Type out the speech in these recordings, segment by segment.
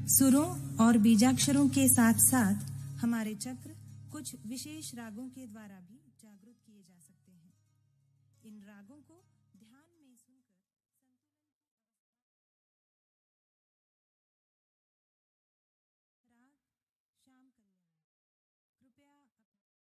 सुरों और बीजाक्षरों के साथ साथ हमारे चक्र कुछ विशेष रागों के द्वारा भी जागृत किए जा सकते हैं। इन रागों को ध्यान में सुनकर राग श्याम कल्याण कृपया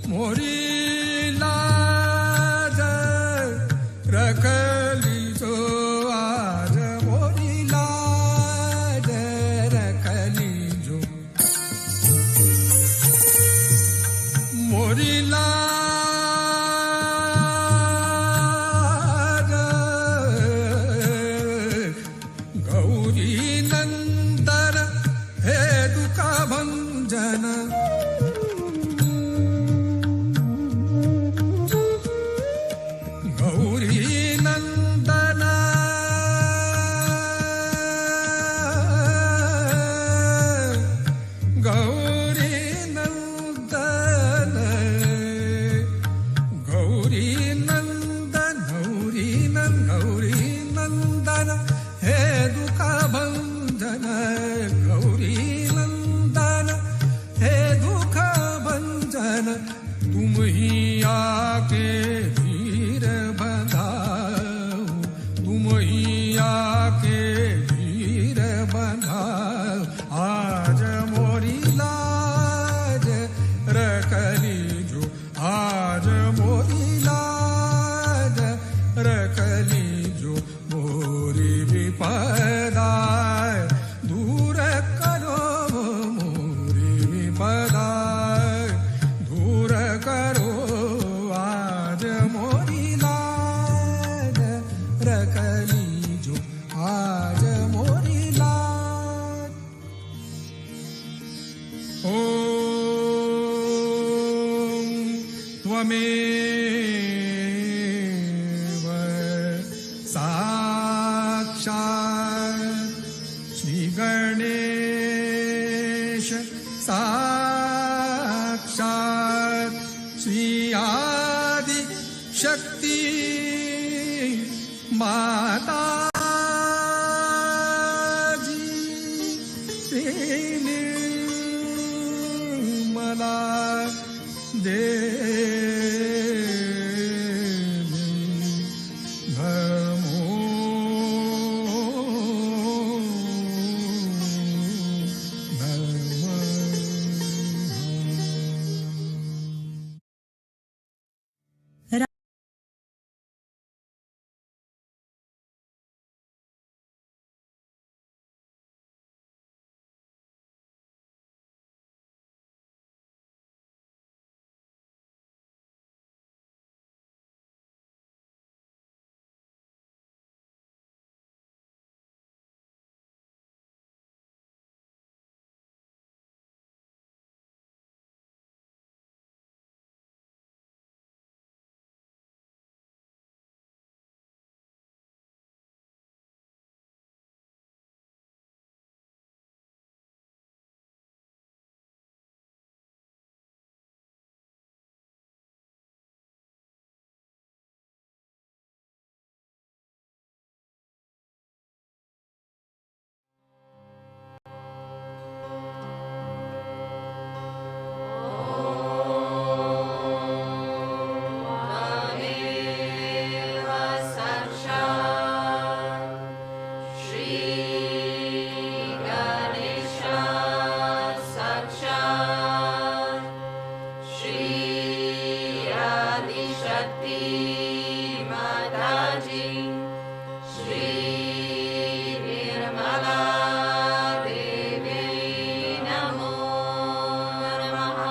मोरी ला आके धीर बंधाओ, तुम ही आके धीर बंधाओ। आज मोरी लाज रख लीजो, आज मोरी लाज रख लीजो, मोरी विपदा दूर करो, मोरी विपदा दूर करो। आज मोरी लाज रख लीजो, आज मोरी लाज। ओम त्वमेव साक्षात् श्री गणेश, साक्षात् श्री आदि शक्ति माता जी, श्री निर्मला देवी नमो नमः।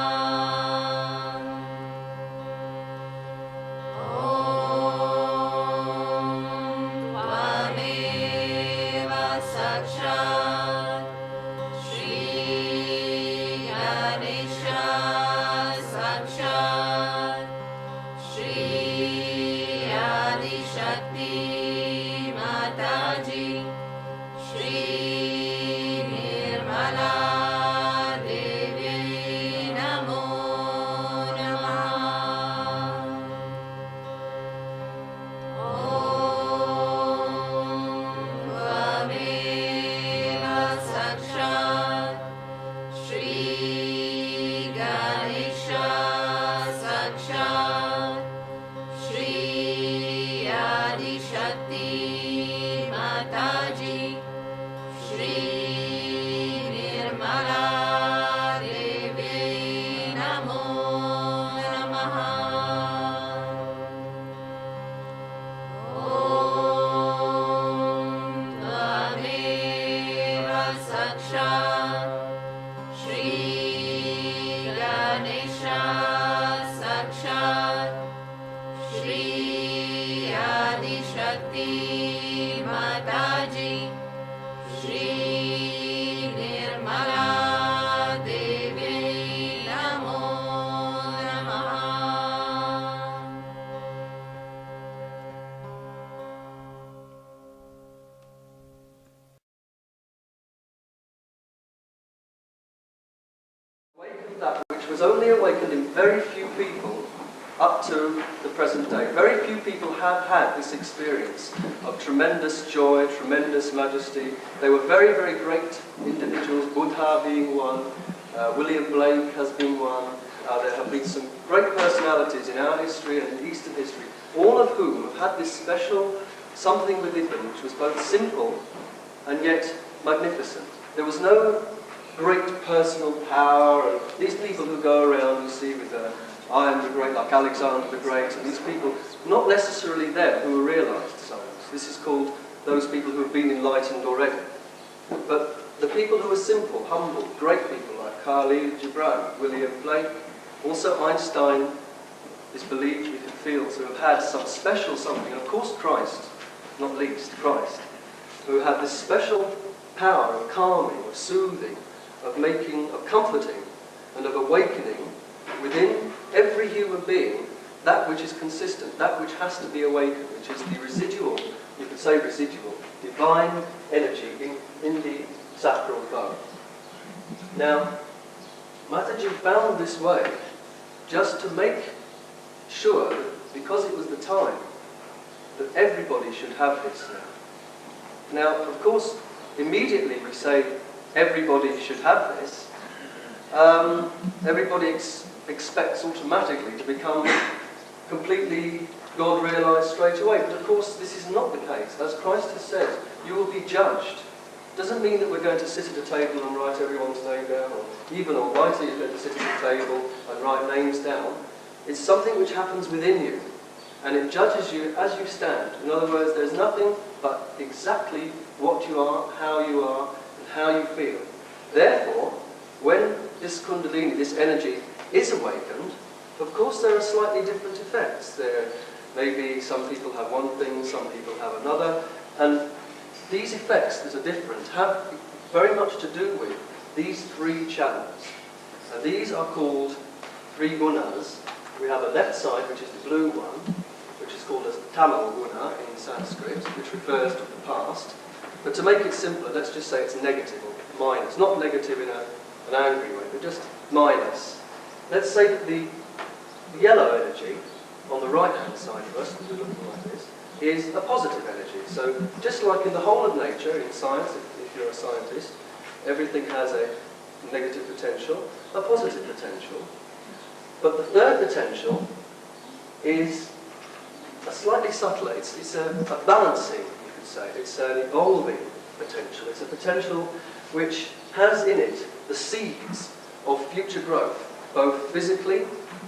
That which was only awakened in very few people up to the present day. Very few people have had this experience of tremendous joy, tremendous majesty. They were very, very great individuals, Buddha being one, William Blake has been one, how there have been some great personalities in our history and in Eastern history, all of whom have had this special something within them which was both simple and yet magnificent. There was no great personal power, and these people who go around, you see, with I am the great, like Alexander the Great, and these people, not necessarily them who were realised science. This is called those people who have been enlightened already. But the people who are simple, humble, great people like Khalil Gibran, William Blake, also Einstein is believed, we can feel, to have had some special something, and of course Christ, not least Christ, who had this special power of calming, of soothing, of making, of comforting, and of awakening within every human being that which is consistent, that which has to be awakened, which is the residual, you could say residual, divine energy in the sacral bone. Now, Mataji found this way just to make sure that, because it was the time, that everybody should have this now. Now, of course, immediately we say everybody should have this. Everybody expects automatically to become completely God-realised straight away. But of course, this is not the case. As Christ has said, you will be judged. Doesn't mean that we're going to sit at a table and write everyone's name down, or even Almighty is going to sit at a table and write names down. It's something which happens within you, and it judges you as you stand. In other words, there's nothing but exactly what you are, and how you feel. Therefore, when this Kundalini, this energy, is awakened, of course there are slightly different effects. There may be some people have one thing, some people have another, and these effects that are different have very much to do with these three channels. And these are called three gunas. We have a left side, which is the blue one, which is called as Tamil guna in Sanskrit, which refers to the past. But to make it simpler, let's just say it's negative or minus. Not negative in an angry way, but just minus. Let's say that the yellow energy on the right-hand side of us, if we're looking like this, is a positive energy. So just like in the whole of nature, in science, if you're a scientist, everything has a negative potential, a positive potential. But the third potential is a slightly subtler. It's a balancing, you could say. It's an evolving potential. It's a potential which has in it the seeds of future growth, both physically,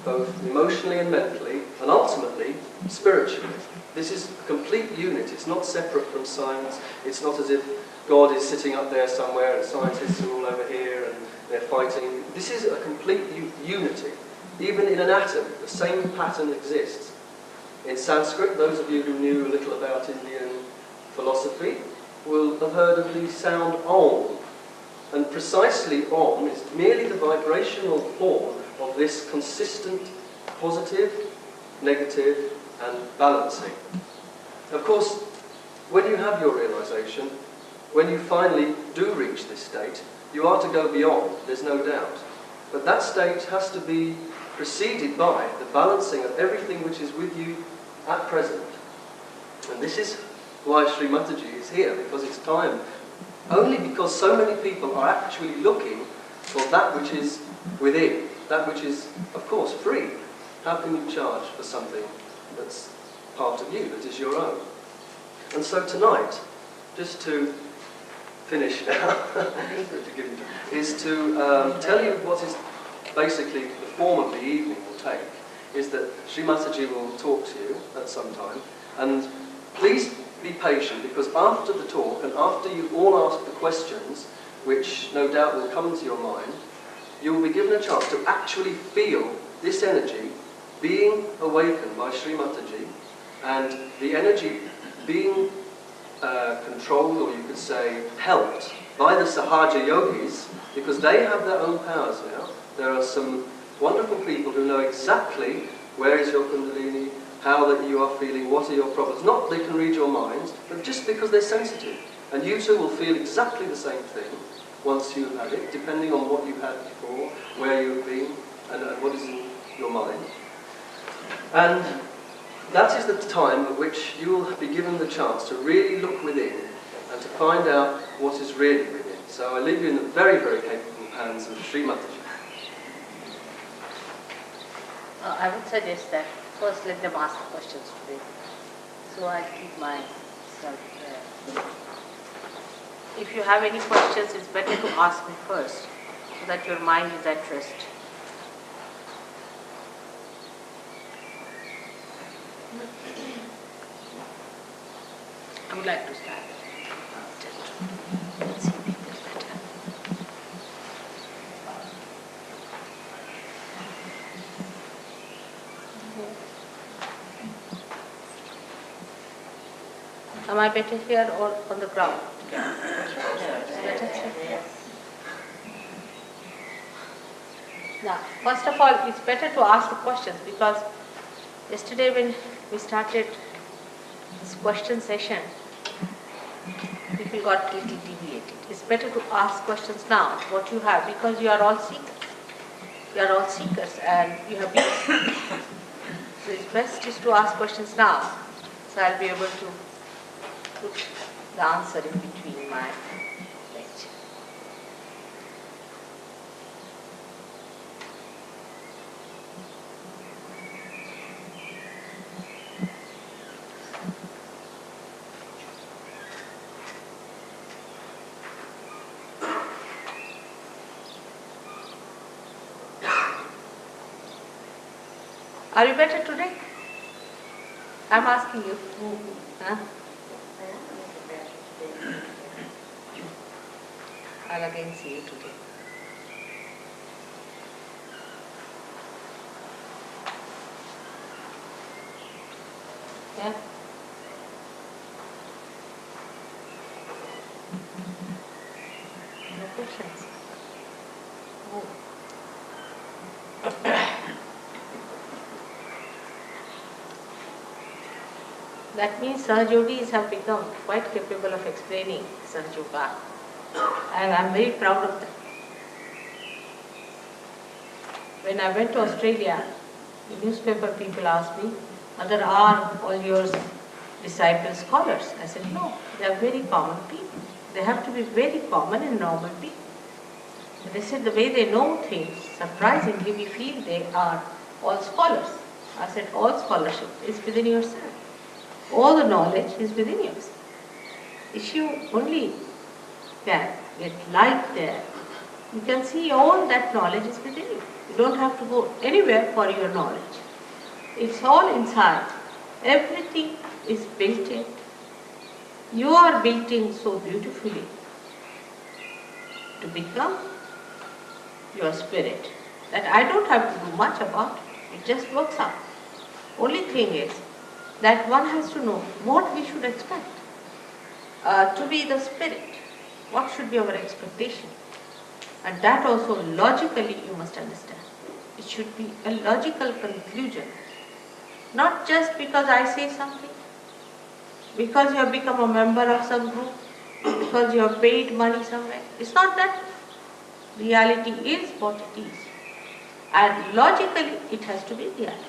both emotionally and mentally, and ultimately spiritually. This is a complete unit. It's not separate from science. It's not as if God is sitting up there somewhere and scientists are all over here and they're fighting. This is a complete unity. Even in an atom, the same pattern exists. In Sanskrit, those of you who knew a little about Indian philosophy will have heard of the sound Om. And precisely Om is merely the vibrational form of this consistent positive, negative, and balancing. Of course, when you have your realization, when you finally do reach this state, you are to go beyond, there's no doubt. But that state has to be preceded by the balancing of everything which is with you at present. And this is why Sri Mataji is here, because it's time. Only because so many people are actually looking for that which is within, that which is, of course, free. How can you charge for something that's part of you, that is your own? And so tonight, just to finish now, is to tell you what is basically the form of the evening will take, is that Sri Mataji will talk to you at some time, and please be patient, because after the talk and after you all ask the questions, which no doubt will come into your mind, you will be given a chance to actually feel this energy being awakened by Sri Mataji, and the energy being controlled, or you could say helped, by the Sahaja Yogis, because they have their own powers now. There are some wonderful people who know exactly where is your Kundalini, how that you are feeling, what are your problems. Not they can read your minds, but just because they're sensitive. And you too will feel exactly the same thing once you've had it, depending on what you've had before, where you've been, and what is in your mind. And that is the time at which you will be given the chance to really look within and to find out what is really within. So I leave you in the very, very capable hands of Sri Mataji. I would suggest that first let them ask the questions today. So I'll keep myself there. If you have any questions, it's better to ask me first so that your mind is at rest. I would like to start. Let's see people better. Am I better here or on the ground? Now, first of all, it's better to ask the questions because yesterday when we started this question session, people got a little deviated. It's better to ask questions now, what you have, because you are all seekers. You are all seekers and you have been seekers. So it's best is to ask questions now. So I'll be able to put the answer in between my lecture. Are you better today? I'm asking you. Huh? I'll again see you today. Yeah? No questions? Oh. That means Sahaj Yogis have become quite capable of explaining Sahaj Yoga. And I'm very proud of that. When I went to Australia, the newspaper people asked me, "Mother, are all your disciples scholars?" I said, "No, they are very common people. They have to be very common and normal people." And they said, "The way they know things, surprisingly, we feel they are all scholars." I said, "All scholarship is within yourself. All the knowledge is within yourself. If you only can get light there, you can see all that knowledge is within you. You don't have to go anywhere for your knowledge. It's all inside. Everything is built in. You are built in so beautifully to become your spirit that I don't have to do much about it. It just works out. Only thing is that one has to know what we should expect. To be the spirit, what should be our expectation? And that also logically you must understand. It should be a logical conclusion. Not just because I say something, because you have become a member of some group, because you have paid money somewhere. It's not that. Reality is what it is. And logically it has to be reality.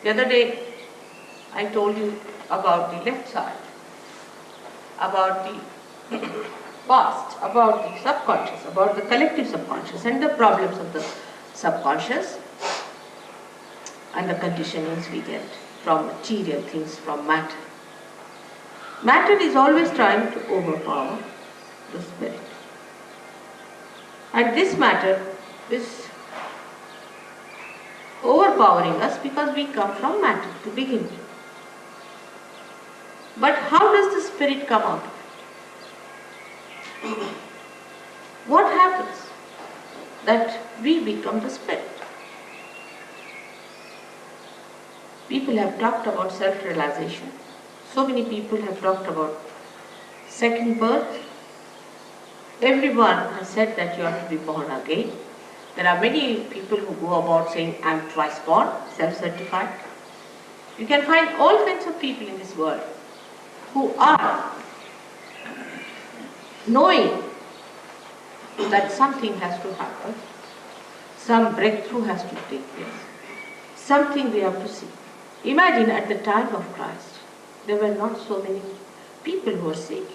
The other day I told you about the left side, about the past, about the subconscious, about the collective subconscious and the problems of the subconscious and the conditionings we get from material things, from matter. Matter is always trying to overpower the spirit. And this matter is overpowering us because we come from matter to begin with. But how does the spirit come out of it? What happens that we become the spirit? People have talked about self-realization. So many people have talked about second birth. Everyone has said that you have to be born again. There are many people who go about saying, "I am twice born," self-certified. You can find all kinds of people in this world who are knowing that something has to happen, some breakthrough has to take place, something we have to see. Imagine at the time of Christ, there were not so many people who were sick.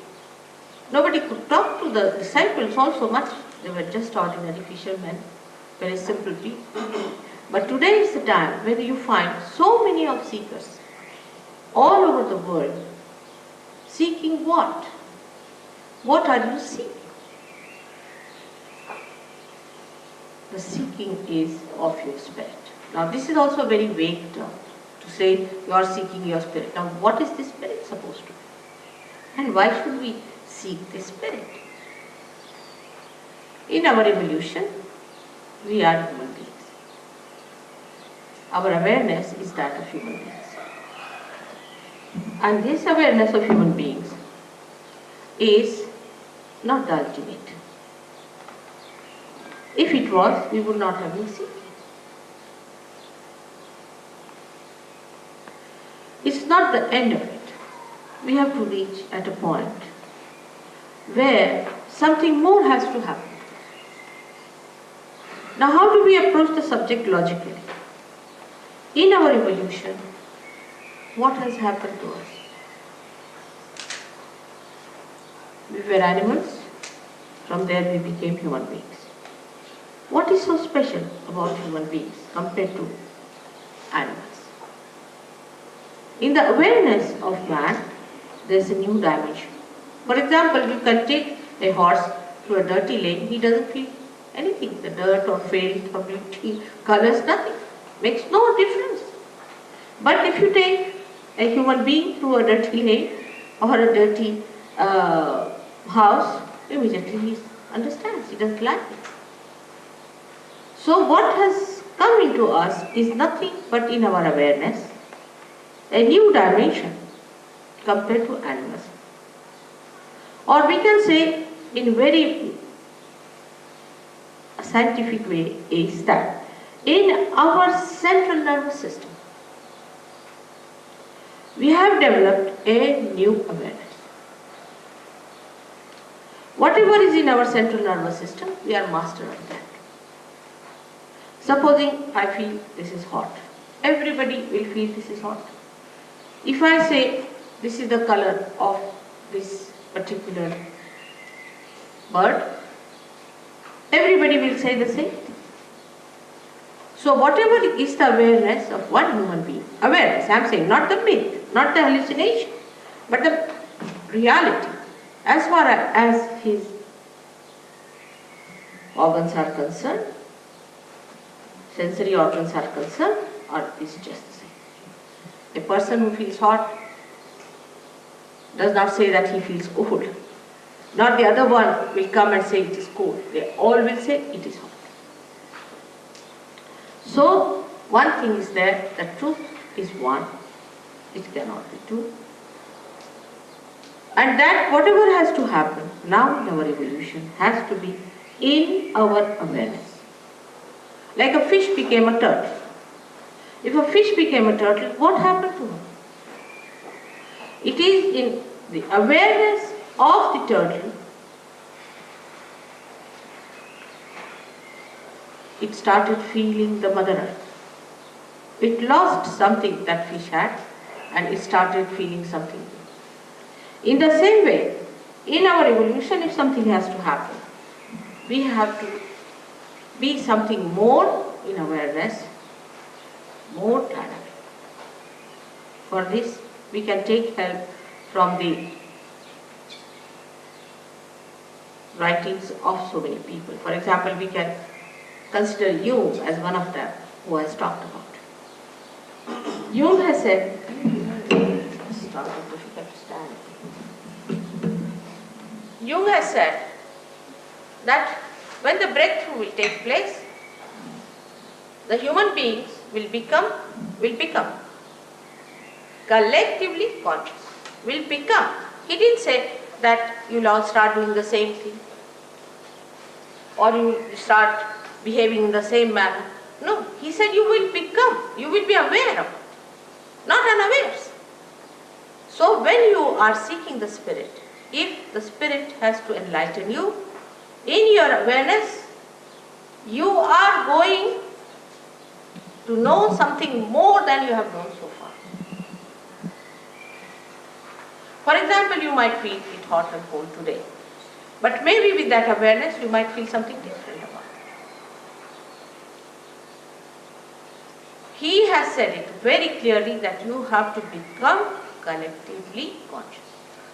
Nobody could talk to the disciples also much. They were just ordinary fishermen. very simple people. But today is the time when you find so many of seekers all over the world. Seeking what? What are you seeking? The seeking is of your spirit. Now this is also a very vague term to say you are seeking your spirit. Now what is this spirit supposed to be? And why should we seek this spirit? In our evolution, we are human beings. Our awareness is that of human beings. And this awareness of human beings is not the ultimate. If it was, we would not have been seeking. It's not the end of it. We have to reach at a point where something more has to happen. Now, how do we approach the subject logically? In our evolution, what has happened to us? We were animals, from there we became human beings. What is so special about human beings compared to animals? In the awareness of man, there is a new dimension. For example, you can take a horse through a dirty lane, he doesn't feel anything, the dirt or filth or beauty, colors, nothing. Makes no difference. But if you take a human being through a dirty lane or a dirty house, immediately he understands, he doesn't like it. So what has come into us is nothing but in our awareness, a new dimension compared to animals. Or we can say in very scientific way is that in our central nervous system, we have developed a new awareness. Whatever is in our central nervous system, we are master of that. Supposing I feel this is hot, everybody will feel this is hot. If I say this is the color of this particular bird, everybody will say the same thing. So whatever is the awareness of one human being, awareness, I am saying, not the myth, not the hallucination, but the reality, as far as his organs are concerned, sensory organs are concerned, or is just the same. A person who feels hot does not say that he feels cold. Not the other one will come and say it is cold. They all will say it is hot. So, one thing is there, the truth is one. It cannot be two. And that whatever has to happen now in our evolution has to be in our awareness. Like a fish became a turtle. If a fish became a turtle, what happened to her? It is in the awareness of the turtle, it started feeling the Mother Earth. It lost something that fish had and it started feeling something. In the same way, in our evolution, if something has to happen, we have to be something more in awareness, more dynamic. For this, we can take help from the writings of so many people. For example, we can consider Jung as one of them who has talked about. Jung has said, Jung has said that when the breakthrough will take place, the human beings will become collectively conscious, will become. He didn't say that you'll all start doing the same thing or you start behaving in the same manner. No, he said you will become, you will be aware of it, not unawares. So when you are seeking the Spirit, if the Spirit has to enlighten you, in your awareness, you are going to know something more than you have known so far. For example, you might feel it hot and cold today, but maybe with that awareness you might feel something different about it. he has said it very clearly that you have to become collectively conscious.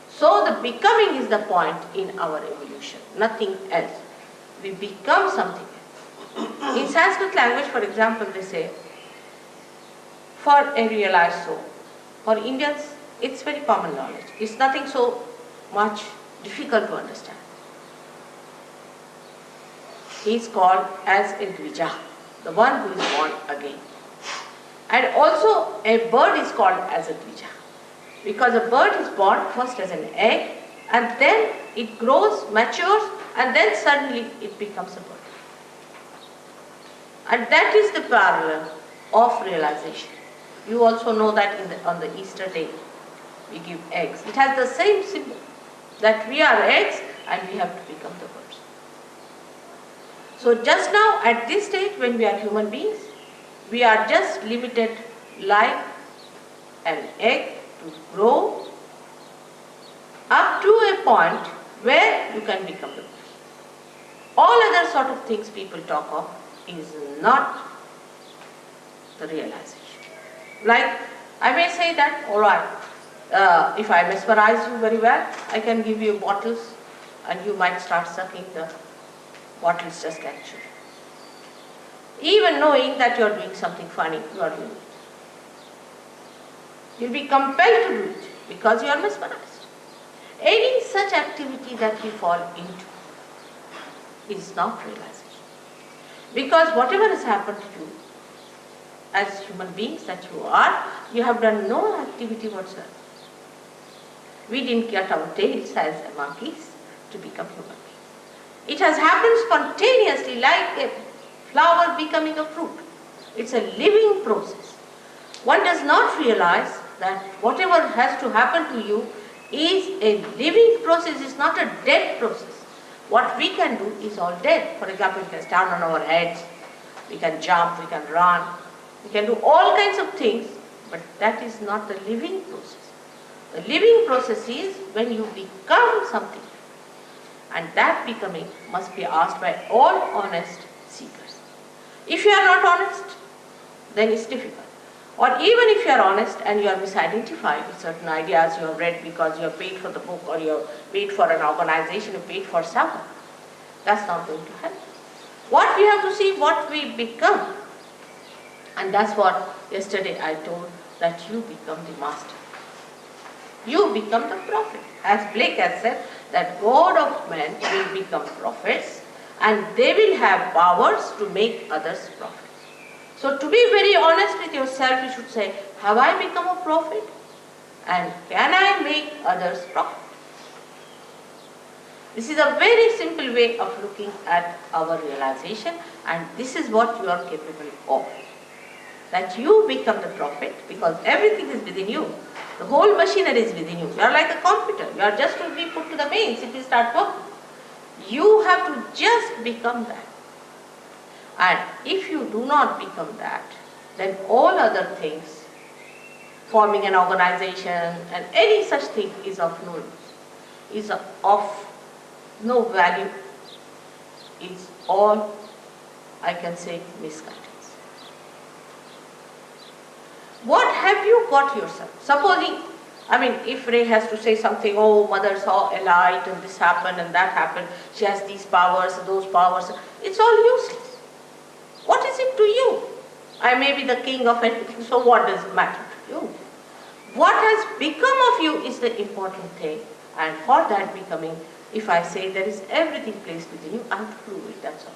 So the becoming is the point in our evolution, nothing else. We become something else. In Sanskrit language, for example, they say, for a realized soul. For Indians, it's very common knowledge. It's nothing so much difficult to understand. He is called as a Dvija, the one who is born again. And also a bird is called as a Dvija, because a bird is born first as an egg, and then it grows, matures, and then suddenly it becomes a bird. And that is the parallel of realization. You also know that on the Easter day, we give eggs. It has the same symbol, that we are eggs and we have to become the birds. So just now, at this stage, when we are human beings, we are just limited like an egg to grow up to a point where you can become the bird. All other sort of things people talk of is not the realization. Like, I may say that, all right, if I mesmerize you very well, I can give you bottles and you might start sucking the bottles just like children. Even knowing that you are doing something funny, you are doing it. You will be compelled to do it because you are mesmerized. Any such activity that we fall into is not realization. Because whatever has happened to you, as human beings that you have done no activity whatsoever. We didn't cut our tails as monkeys to become human beings. It has happened spontaneously like a flower becoming a fruit. It's a living process. One does not realize that whatever has to happen to you is a living process, it's not a dead process. What we can do is all dead. For example, we can stand on our heads, we can jump, we can run, we can do all kinds of things, but that is not the living process. The living process is when you become something. And that becoming must be asked by all honest seekers. If you are not honest, then it's difficult. Or even if you are honest and you are misidentified with certain ideas you have read because you have paid for the book or you have paid for an organization, you have paid for someone, that's not going to help. What we have to see, what we become. And that's what yesterday I told, that you become the master. You become the prophet. As Blake has said, that God of men will become prophets and they will have powers to make others prophets. So to be very honest with yourself, you should say, have I become a prophet? And can I make others prophets? This is a very simple way of looking at our realization, and this is what you are capable of. That you become the prophet, because everything is within you. The whole machinery is within you. You are like a computer. You are just to be put to the mains if you start working. You have to just become that. And if you do not become that, then all other things, forming an organization and any such thing is of no use, is of no value, is all, I can say, misguidance. What have you got yourself? Supposing, if Ray has to say something, oh, mother saw a light and this happened and that happened, she has these powers, those powers, it's all useless. What is it to you? I may be the king of anything, so what does it matter to you? What has become of you is the important thing, and for that becoming, if I say there is everything placed within you, I have to prove it, that's all.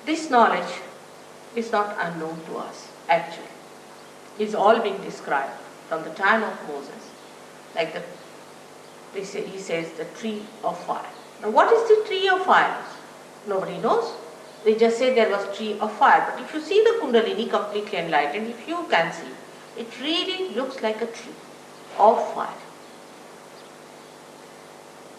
This knowledge is not unknown to us, actually. It's all being described from the time of Moses, like he says the tree of fire. Now what is the tree of fire? Nobody knows. They just say there was tree of fire. But if you see the Kundalini completely enlightened, if you can see, it really looks like a tree of fire.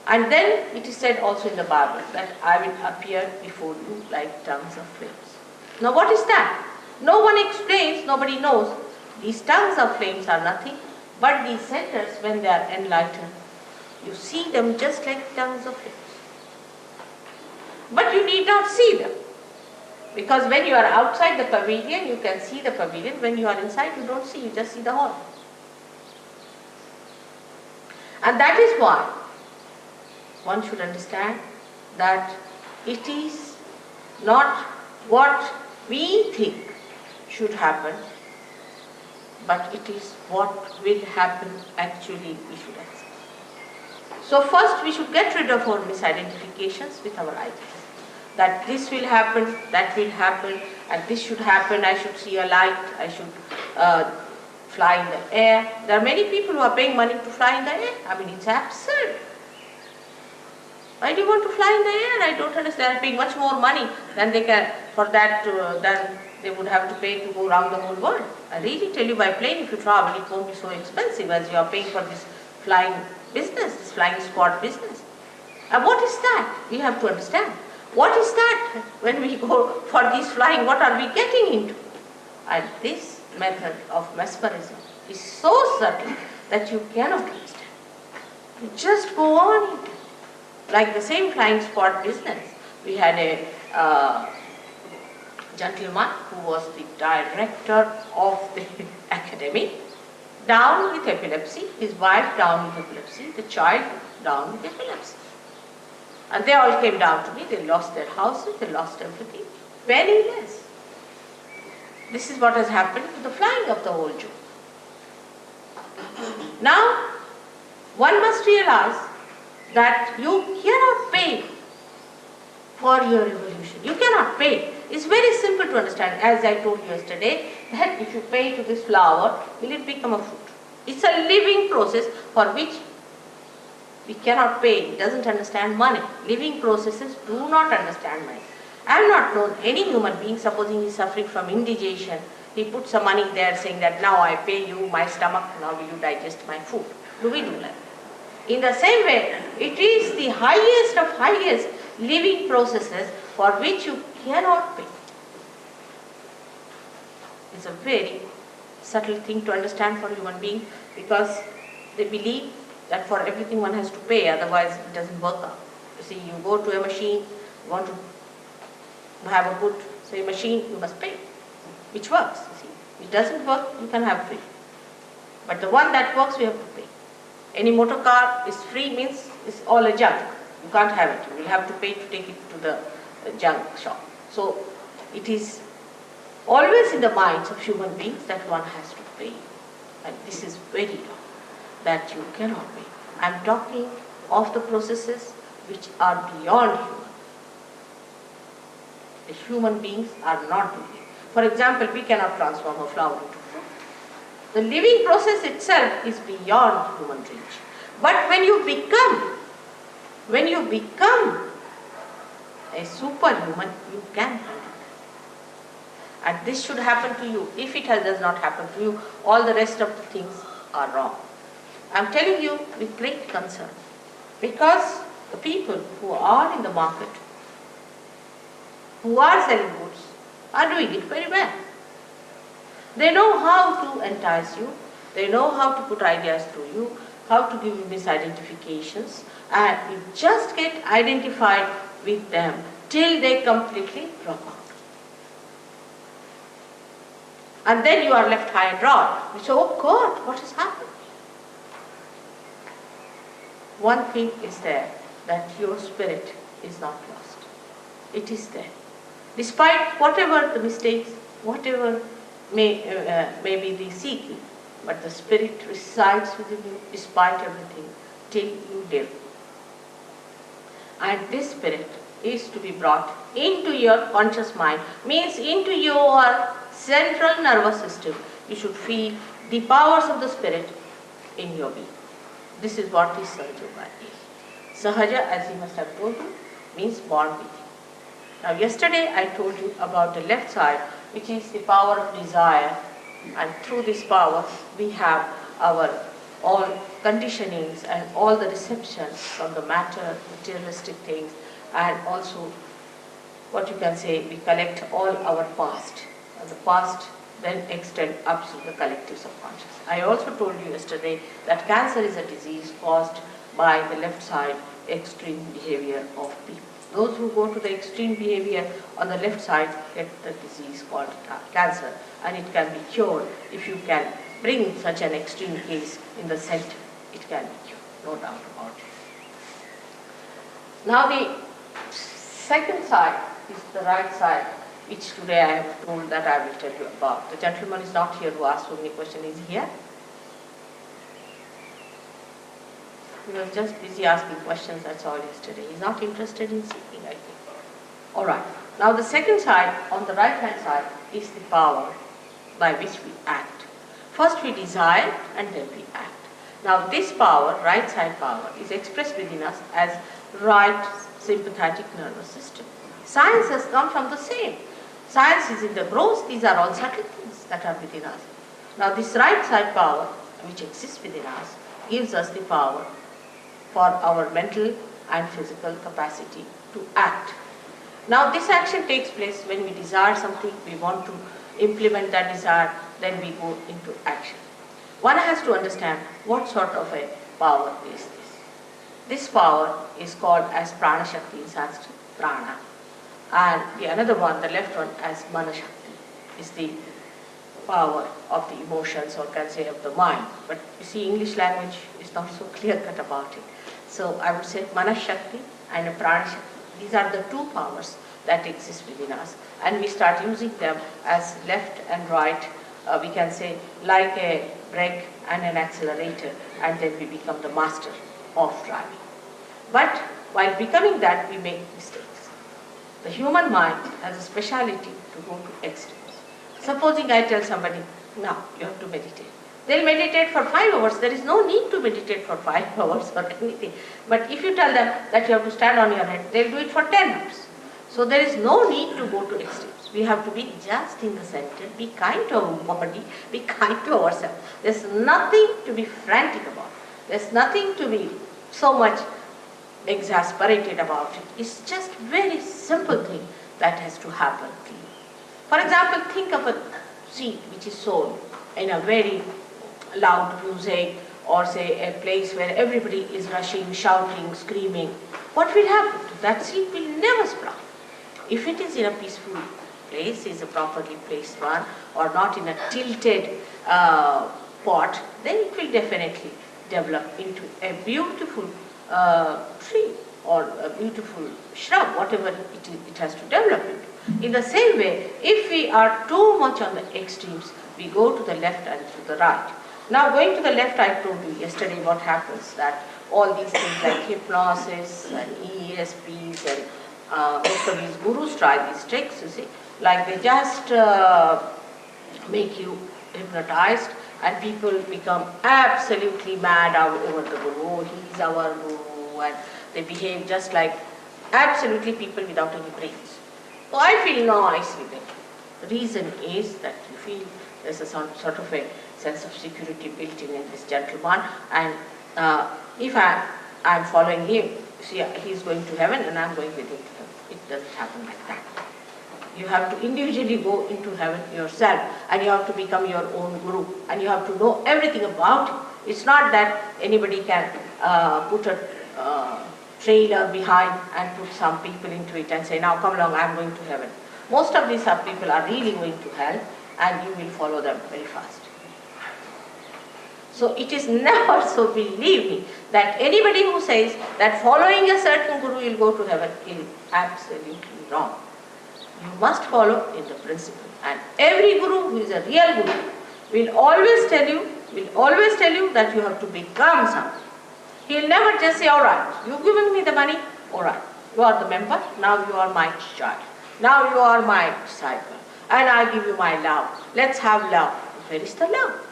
And then it is said also in the Bible that I will appear before you like tongues of flames. Now what is that? No one explains, nobody knows. These tongues of flames are nothing but these centers, when they are enlightened, you see them just like tongues of flames. But you need not see them, Because when you are outside the pavilion, you can see the pavilion. When you are inside, you don't see, you just see the hall. And that is why one should understand that it is not what we think should happen, but it is what will happen actually we should accept. So first we should get rid of our misidentifications with our ideas. That this will happen, that will happen, and this should happen, I should see a light, I should fly in the air. There are many people who are paying money to fly in the air. I mean, it's absurd. Why do you want to fly in the air? I don't understand. They are paying much more money than they can for that than they would have to pay to go around the whole world. I really tell you, by plane if you travel, it won't be so expensive as you are paying for this flying business, this flying squad business. And what is that? We have to understand. What is that? When we go for this flying, what are we getting into? And this method of mesmerism is so subtle that you cannot understand. You just go on it. Like the same flying squad business, we had a gentleman who was the director of the academy, down with epilepsy, his wife down with epilepsy, the child down with epilepsy. And they all came down to me, they lost their houses, they lost everything, penniless. This is what has happened to the flying of the whole Jew. Now, one must realize that you cannot pay for your evolution. You cannot pay. It's very simple to understand. As I told you yesterday, that if you pay to this flower, will it become a fruit? It's a living process for which we cannot pay. It doesn't understand money. Living processes do not understand money. I have not known any human being, supposing he is suffering from indigestion, he puts some money there saying that now I pay you my stomach, now will you digest my food. Do we do that? In the same way, it is the highest of highest living processes for which you cannot pay. It's a very subtle thing to understand for human beings, because they believe that for everything one has to pay, otherwise it doesn't work out. You see, you go to a machine, you want to have a good, say, machine, you must pay, which works. You see, it doesn't work, you can have free. But the one that works, we have to pay. Any motor car is free means it's all a junk. You can't have it. You will have to pay to take it to the junk shop. So it is always in the minds of human beings that one has to pay. And this is very wrong, that you cannot pay. I am talking of the processes which are beyond human. The human beings are not doing it. For example, we cannot transform a flower into fruit. The living process itself is beyond human reach. But when you become a superhuman, you can handle it. And this should happen to you. If it does not happen to you, all the rest of the things are wrong. I am telling you with great concern, because the people who are in the market, who are selling goods, are doing it very well. They know how to entice you, they know how to put ideas through you, how to give you misidentifications, and you just get identified with them till they completely drop out. And then you are left high and dry. You say, oh God, what has happened? One thing is there, that your spirit is not lost. It is there. Despite whatever the mistakes, whatever may be the seeking, but the spirit resides within you despite everything till you live. And this spirit is to be brought into your conscious mind, means into your central nervous system. You should feel the powers of the spirit in your being. This is what is Sahaja is. Sahaja, as he must have told you, means born with you. Now yesterday I told you about the left side, which is the power of desire, and through this power we have our all conditionings and all the receptions from the matter, materialistic things, and also what you can say, we collect all our past, and the past then extend up to the collective subconscious. I also told you yesterday that cancer is a disease caused by the left side extreme behavior of people. Those who go to the extreme behavior on the left side get the disease called cancer, and it can be cured if you can bring such an extreme case in the center. It can be cured, no doubt about it. Now the second side is the right side, which today I have told that I will tell you about. The gentleman is not here who asked so many questions. Is he here? He was just busy asking questions, that's all yesterday. He's not interested in speaking, I think. Alright, now the second side, on the right hand side, is the power by which we act. First we desire and then we act. Now this power, right side power, is expressed within us as right sympathetic nervous system. Science has come from the same. Science is in the gross, these are all subtle things that are within us. Now this right side power, which exists within us, gives us the power for our mental and physical capacity to act. Now this action takes place when we desire something, we want to implement that desire, then we go into action. One has to understand what sort of a power is this. This power is called as prana shakti in Sanskrit, prana. And the another one, the left one, as mana shakti, is the power of the emotions, or can say of the mind. But you see, English language is not so clear-cut about it. So I would say mana shakti and a prana shakti. These are the two powers that exist within us, and we start using them as left and right, we can say like a brake and an accelerator, and then we become the master of driving. But while becoming that, we make mistakes. The human mind has a speciality to go to extremes. Supposing I tell somebody, now you have to meditate. They'll meditate for 5 hours. There is no need to meditate for 5 hours or anything. But if you tell them that you have to stand on your head, they'll do it for 10 hours. So there is no need to go to extremes. We have to be just in the center, be kind to our body, be kind to ourselves. There's nothing to be frantic about. There's nothing to be so much exasperated about it. It's just very simple thing that has to happen to you. For example, think of a seed which is sown in a very loud music, or say a place where everybody is rushing, shouting, screaming. What will happen? That seed will never sprout. If it is in a peaceful place, is a properly placed one, or not in a tilted pot, then it will definitely develop into a beautiful tree or a beautiful shrub, whatever it has to develop into. In the same way, if we are too much on the extremes, we go to the left and to the right. Now going to the left, I told you yesterday what happens, that all these things like hypnosis and ESPs and most of these gurus try these tricks, you see, like they just make you hypnotized and people become absolutely mad over the guru. Oh, he's our guru, and they behave just like absolutely people without any brains. So I feel nice with it. The reason is that you feel there's a sort of a sense of security built in this gentleman, and if I'm following him, see, he's going to heaven and I'm going with him to heaven. It doesn't happen like that. You have to individually go into heaven yourself, and you have to become your own guru, and you have to know everything about it. It's not that anybody can put a trailer behind and put some people into it and say, now come along, I'm going to heaven. Most of these people are really going to hell, and you will follow them very fast. So it is never so, believe me, that anybody who says that following a certain guru will go to heaven is absolutely wrong. You must follow in the principle, and every guru who is a real guru will always tell you that you have to become something. He will never just say, all right, you've given me the money, all right, you are the member, now you are my child, now you are my disciple, and I give you my love. Let's have love. Where is the love?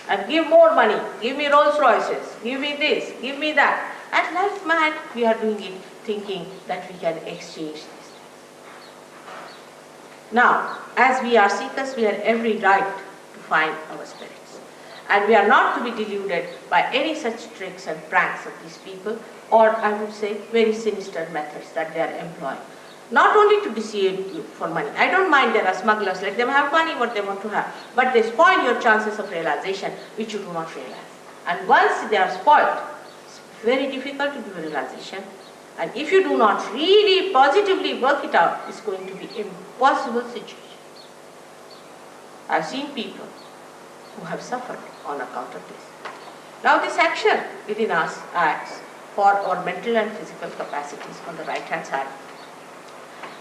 And give more money, give me Rolls Royces, give me this, give me that. And like mad, we are doing it thinking that we can exchange this. Now, as we are seekers, we have every right to find our spirits. And we are not to be deluded by any such tricks and pranks of these people, or I would say very sinister methods that they are employing. Not only to deceive you for money. I don't mind there are smugglers, let them have money what they want to have. But they spoil your chances of realization, which you do not realize. And once they are spoiled, it's very difficult to give a realization. And if you do not really positively work it out, it's going to be an impossible situation. I've seen people who have suffered on account of this. Now this action within us acts for our mental and physical capacities on the right hand side.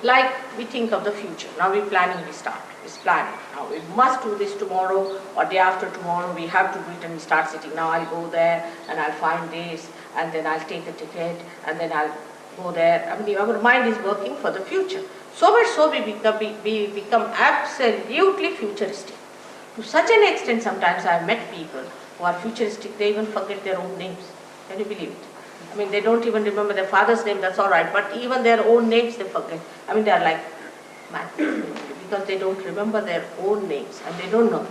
Like we think of the future. Now we're planning, we start. It's planning. Now we must do this tomorrow or day after tomorrow. We have to do it and we start sitting. Now I'll go there and I'll find this and then I'll take a ticket and then I'll go there. I mean, our mind is working for the future. So much so we become absolutely futuristic. To such an extent sometimes I've met people who are futuristic, they even forget their own names. Can you believe it? I mean, they don't even remember their father's name, that's all right, but even their own names they forget. I mean, they are like mad because they don't remember their own names and they don't know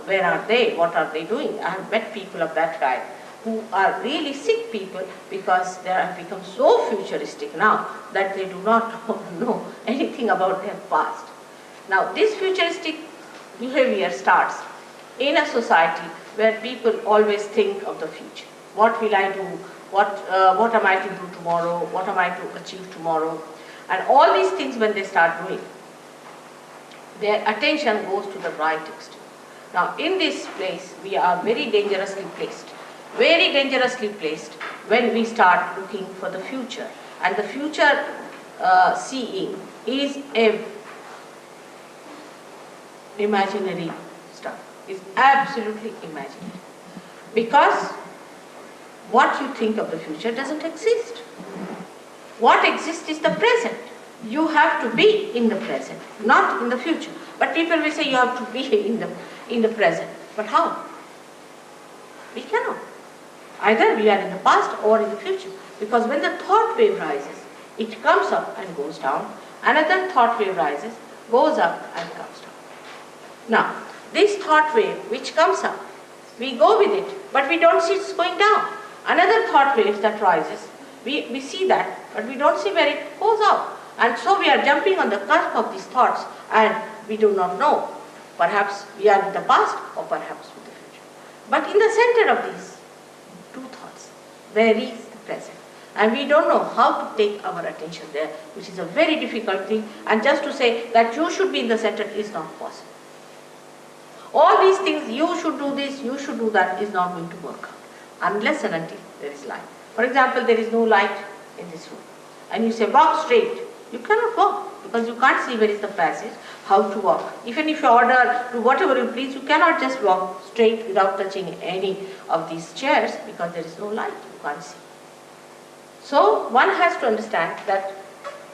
where are they, what are they doing. I have met people of that kind who are really sick people because they have become so futuristic now that they do not know anything about their past. Now, this futuristic behavior starts in a society where people always think of the future. What will I do? What am I to do tomorrow? What am I to achieve tomorrow? And all these things when they start doing, their attention goes to the right extreme. Now in this place we are very dangerously placed when we start looking for the future. And the future seeing is a imaginary stuff, is absolutely imaginary. Because what you think of the future doesn't exist. What exists is the present. You have to be in the present, not in the future. But people will say you have to be in the present. But how? We cannot. Either we are in the past or in the future. Because when the thought wave rises, it comes up and goes down. Another thought wave rises, goes up and comes down. Now, this thought wave which comes up, we go with it, but we don't see it's going down. Another thought wave that rises, we see that, but we don't see where it goes out. And so we are jumping on the cusp of these thoughts and we do not know. Perhaps we are in the past or perhaps in the future. But in the center of these two thoughts, there is the present. And we don't know how to take our attention there, which is a very difficult thing. And just to say that you should be in the center is not possible. All these things, you should do this, you should do that, is not going to work out unless and until there is light. For example, there is no light in this room and you say walk straight. You cannot walk because you can't see where is the passage, how to walk. Even if you order do whatever you please, you cannot just walk straight without touching any of these chairs because there is no light, you can't see. So one has to understand that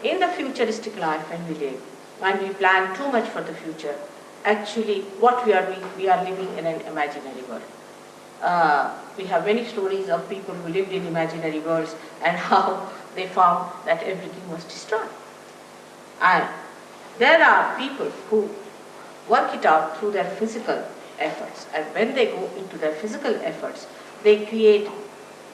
in the futuristic life when we live, when we plan too much for the future, actually what we are doing, we are living in an imaginary world. We have many stories of people who lived in imaginary worlds and how they found that everything was destroyed. And there are people who work it out through their physical efforts, and when they go into their physical efforts, they create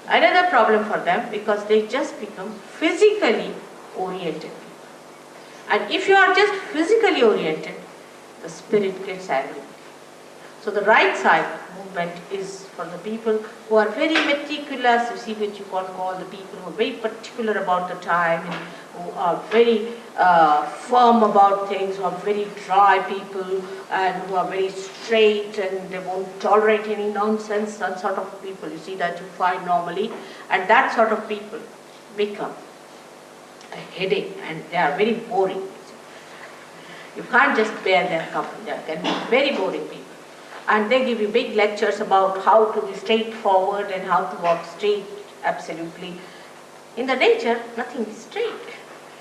another problem for them because they just become physically oriented people. And if you are just physically oriented, the spirit gets angry. So the right side movement is for the people who are very meticulous, you see what you can call the people who are very particular about the time, and who are very firm about things, who are very dry people, and who are very straight and they won't tolerate any nonsense, that sort of people you see that you find normally. And that sort of people become a headache and they are very boring. You can't just bear their company, they can be very boring people. And they give you big lectures about how to be straightforward and how to walk straight, absolutely. In the nature, nothing is straight.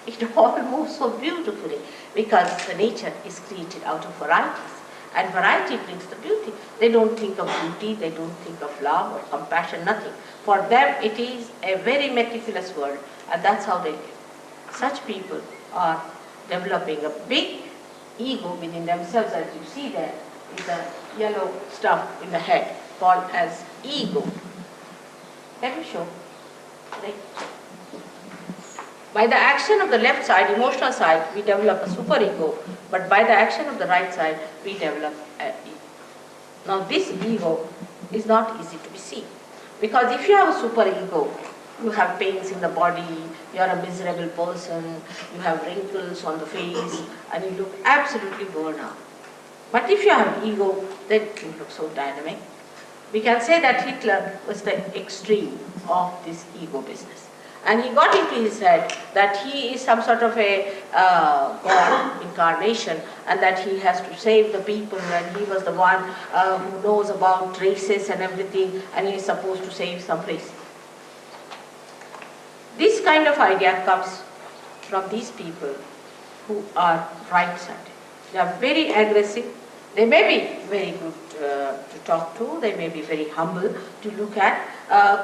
It all moves so beautifully because the nature is created out of varieties. And variety brings the beauty. They don't think of beauty, they don't think of love or compassion, nothing. For them, it is a very meticulous world, and that's how they live. Such people are developing a big ego within themselves, as you see there. Is the yellow stuff in the head called as ego. Let me show. Right. By the action of the left side, emotional side, we develop a superego, but by the action of the right side, we develop an ego. Now this ego is not easy to be seen, because if you have a superego, You have pains in the body, you are a miserable person, you have wrinkles on the face, and you look absolutely worn out. But if you have ego, then you look so dynamic. We can say that Hitler was the extreme of this ego business. And he got into his head that he is some sort of a God incarnation, and that he has to save the people, and he was the one who knows about races and everything, and he is supposed to save some race. This kind of idea comes from these people who are right-sided. They are very aggressive. They may be very good to talk to. They may be very humble to look at.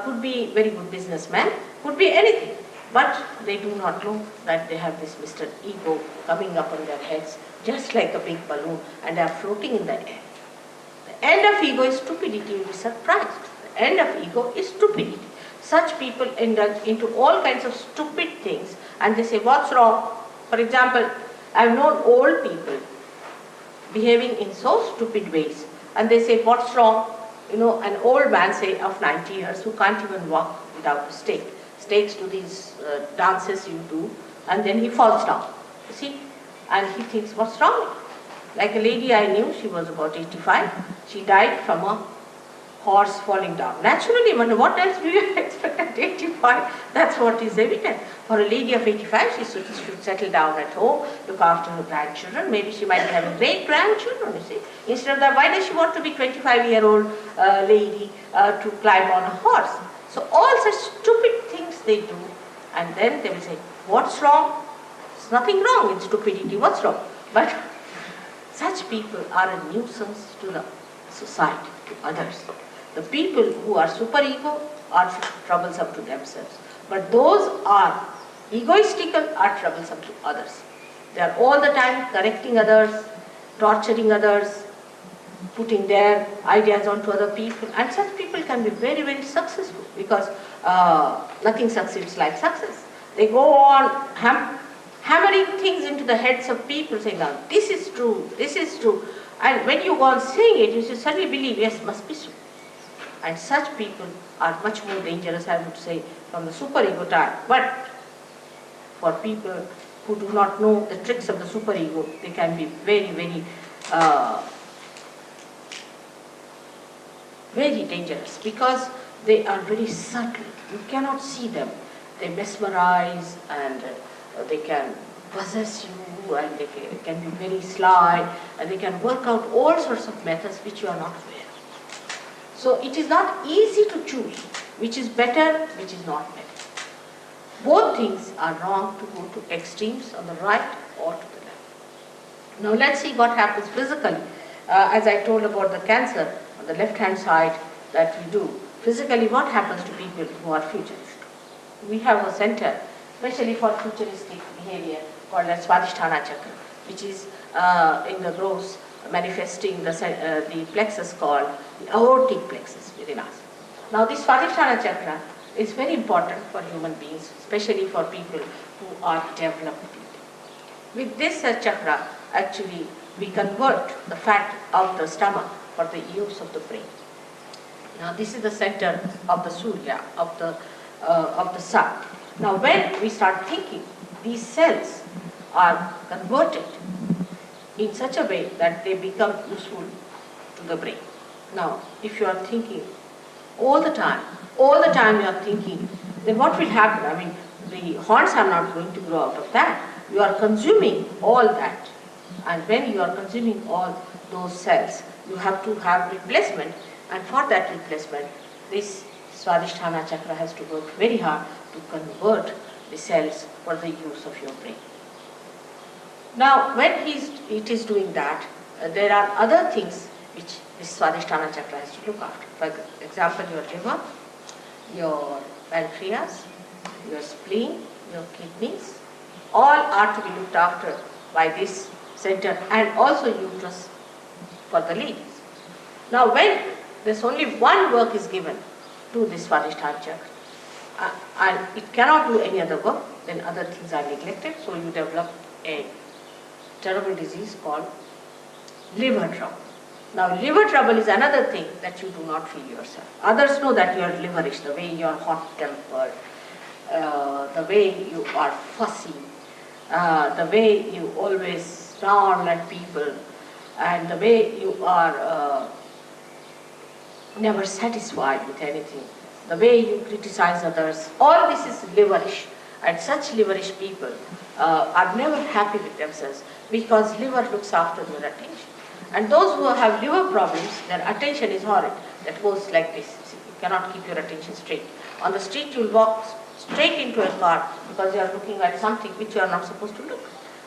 Could be very good businessmen. Could be anything. But they do not know that they have this Mr. Ego coming up on their heads just like a big balloon, and they are floating in the air. The end of ego is stupidity. You'll be surprised. The end of ego is stupidity. Such people indulge into all kinds of stupid things, and they say, what's wrong? For example, I've known old people behaving in so stupid ways, and they say, what's wrong? You know, an old man, say, of 90 years, who can't even walk without a stake, stakes to these dances you do, and then he falls down, you see, and he thinks, what's wrong? Like a lady I knew, she was about 85, she died from a horse falling down. Naturally, what else do you expect at 85? That's what is evident. For a lady of 85, she should settle down at home, look after her grandchildren. Maybe she might be having great-grandchildren, you see. Instead of that, why does she want to be 25-year-old lady to climb on a horse? So all such stupid things they do, and then they will say, what's wrong? There's nothing wrong in stupidity, what's wrong? But such people are a nuisance to the society, to others. The people who are superego are troublesome to themselves, but those are egoistical are troublesome to others. They are all the time correcting others, torturing others, putting their ideas onto other people, and such people can be very, very successful, because nothing succeeds like success. They go on hammering things into the heads of people, saying, now this is true, and when you go on saying it, you should suddenly believe, yes, must be true. And such people are much more dangerous, I would say, from the superego type. But for people who do not know the tricks of the superego, they can be very, very, very dangerous, because they are very subtle. You cannot see them. They mesmerize, and they can possess you, and they can be very sly, and they can work out all sorts of methods which you are not aware of. So it is not easy to choose which is better, which is not better. Both things are wrong to go to extremes on the right or to the left. Now let's see what happens physically. As I told about the cancer on the left-hand side that we do, physically what happens to people who are futurist? We have a center, especially for futuristic behavior, called as Swadhisthana Chakra, which is in the gross manifesting the plexus called the aortic plexus within us. Now this Swadhisthana Chakra is very important for human beings, especially for people who are developed people. With this chakra, actually, we convert the fat of the stomach for the use of the brain. Now this is the center of the Surya, of the sun. Now when we start thinking, these cells are converted in such a way that they become useful to the brain. Now, if you are thinking all the time you are thinking, then what will happen? I mean, the horns are not going to grow out of that. You are consuming all that. And when you are consuming all those cells, you have to have replacement. And for that replacement, this Swadhisthana Chakra has to work very hard to convert the cells for the use of your brain. Now, when it is doing that, there are other things which this Swadhisthana Chakra has to look after. For example, your liver, your pancreas, your spleen, your kidneys, all are to be looked after by this center, and also uterus for the ladies. Now, when there's only one work is given to this Swadhisthana Chakra, and it cannot do any other work, then other things are neglected, so you develop a terrible disease called liver trouble. Now, liver trouble is another thing that you do not feel yourself. Others know that you are liverish, the way you are hot-tempered, the way you are fussy, the way you always snarl at people, and the way you are never satisfied with anything, the way you criticize others, all this is liverish. And such liverish people are never happy with themselves, because liver looks after their attention. And those who have liver problems, their attention is horrid. That goes like this. See, you cannot keep your attention straight. On the street you will walk straight into a car because you are looking at something which you are not supposed to look.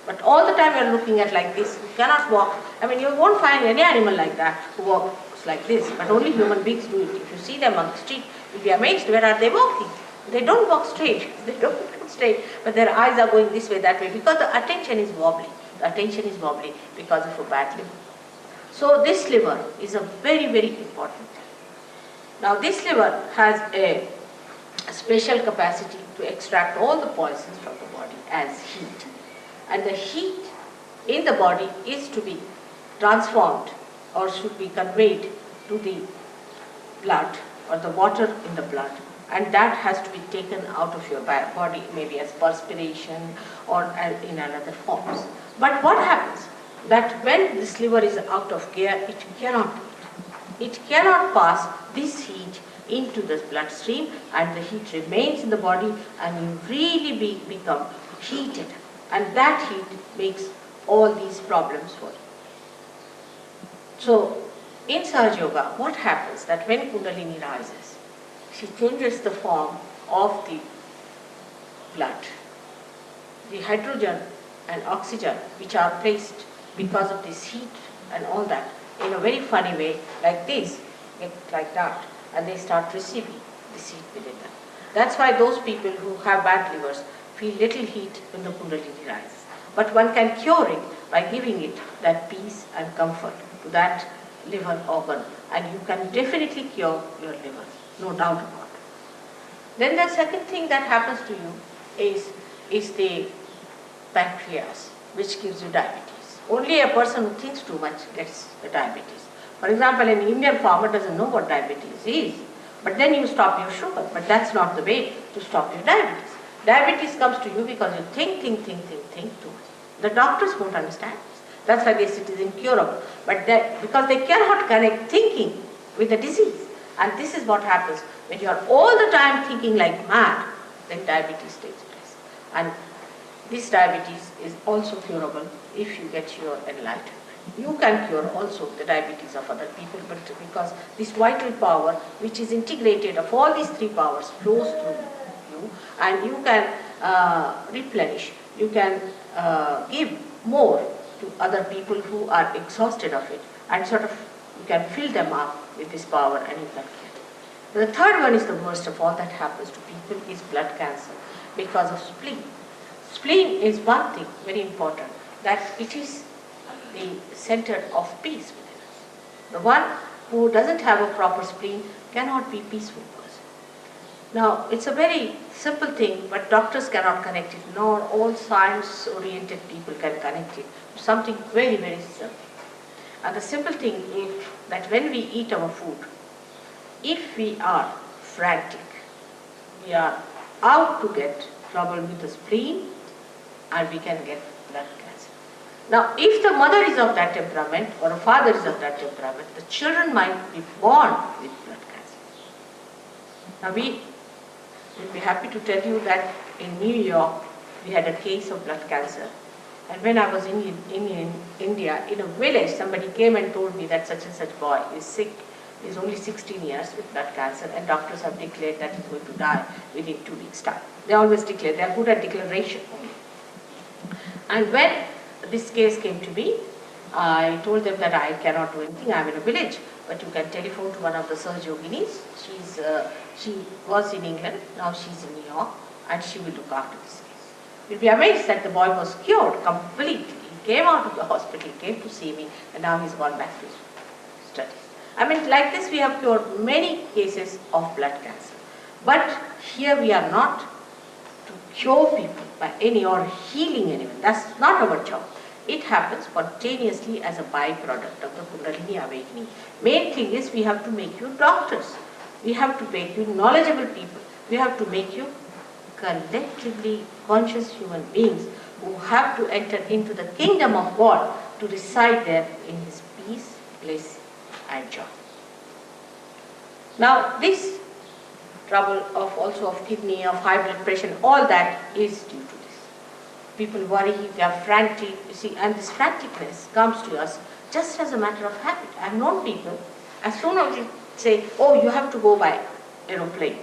But all the time you are looking at like this, you cannot walk. I mean, you won't find any animal like that who walks like this, but only human beings do it. If you see them on the street, you'll be amazed, where are they walking? They don't walk straight, they don't walk straight, but their eyes are going this way, that way, because the attention is wobbly. The attention is wobbly because of a bad liver. So this liver is a very, very important thing. Now this liver has a special capacity to extract all the poisons from the body as heat. And the heat in the body is to be transformed or should be conveyed to the blood or the water in the blood, and that has to be taken out of your body, maybe as perspiration or in another forms. But what happens? That when this liver is out of gear, it cannot do it. It cannot pass this heat into the bloodstream, and the heat remains in the body, and you really become heated. And that heat makes all these problems for you. So, in Sahaja Yoga, what happens that when Kundalini rises, she changes the form of the blood. The hydrogen and oxygen which are placed because of this heat and all that, in a very funny way, like this, like that, and they start receiving this heat within them. That's why those people who have bad livers feel little heat when the Kundalini rises. But one can cure it by giving it that peace and comfort to that liver organ, and you can definitely cure your liver, no doubt about it. Then the second thing that happens to you is the pancreas, which gives you diabetes. Only a person who thinks too much gets the diabetes. For example, an Indian farmer doesn't know what diabetes is, but then you stop your sugar. But that's not the way to stop your diabetes. Diabetes comes to you because you think too much. The doctors won't understand this. That's why they say it is incurable. But because they cannot connect thinking with the disease. And this is what happens when you are all the time thinking like mad, then diabetes takes place. And this diabetes is also curable if you get your enlightenment. You can cure also the diabetes of other people, but because this vital power, which is integrated of all these three powers, flows through you, and you can replenish, you can give more to other people who are exhausted of it, and sort of you can fill them up with this power, and you can cure. The third one is the worst of all that happens to people, is blood cancer, because of spleen. Spleen is one thing very important, that it is the center of peace within us. The one who doesn't have a proper spleen cannot be a peaceful person. Now, it's a very simple thing, but doctors cannot connect it, nor all science-oriented people can connect it to something very, very simple. And the simple thing is that when we eat our food, if we are frantic, we are out to get trouble with the spleen, and we can get blood cancer. Now, if the mother is of that temperament, or a father is of that temperament, the children might be born with blood cancer. Now, we will be happy to tell you that in New York, we had a case of blood cancer. And when I was in India, in a village, somebody came and told me that such and such boy is sick. He's only 16 years with blood cancer, and doctors have declared that he's going to die within 2 weeks' time. They always declare, they are good at declaration only. And when this case came to me, I told them that I cannot do anything, I'm in a village, but you can telephone to one of the Sahaja Yoginis. She was in England, now she's in New York, and she will look after this case. You'll be amazed that the boy was cured completely. He came out of the hospital, came to see me, and now he's gone back to his studies. I mean, like this we have cured many cases of blood cancer. But here we are not to cure people by any or healing anyone. That's not our job. It happens spontaneously as a byproduct of the Kundalini awakening. Main thing is we have to make you doctors. We have to make you knowledgeable people. We have to make you collectively conscious human beings who have to enter into the kingdom of God to reside there in His peace, bliss and joy. Now this trouble of also of kidney, of high blood pressure, all that is due to this. People worry, they are frantic, you see, and this franticness comes to us just as a matter of habit. I have known people, as soon as you say, oh, you have to go by aeroplane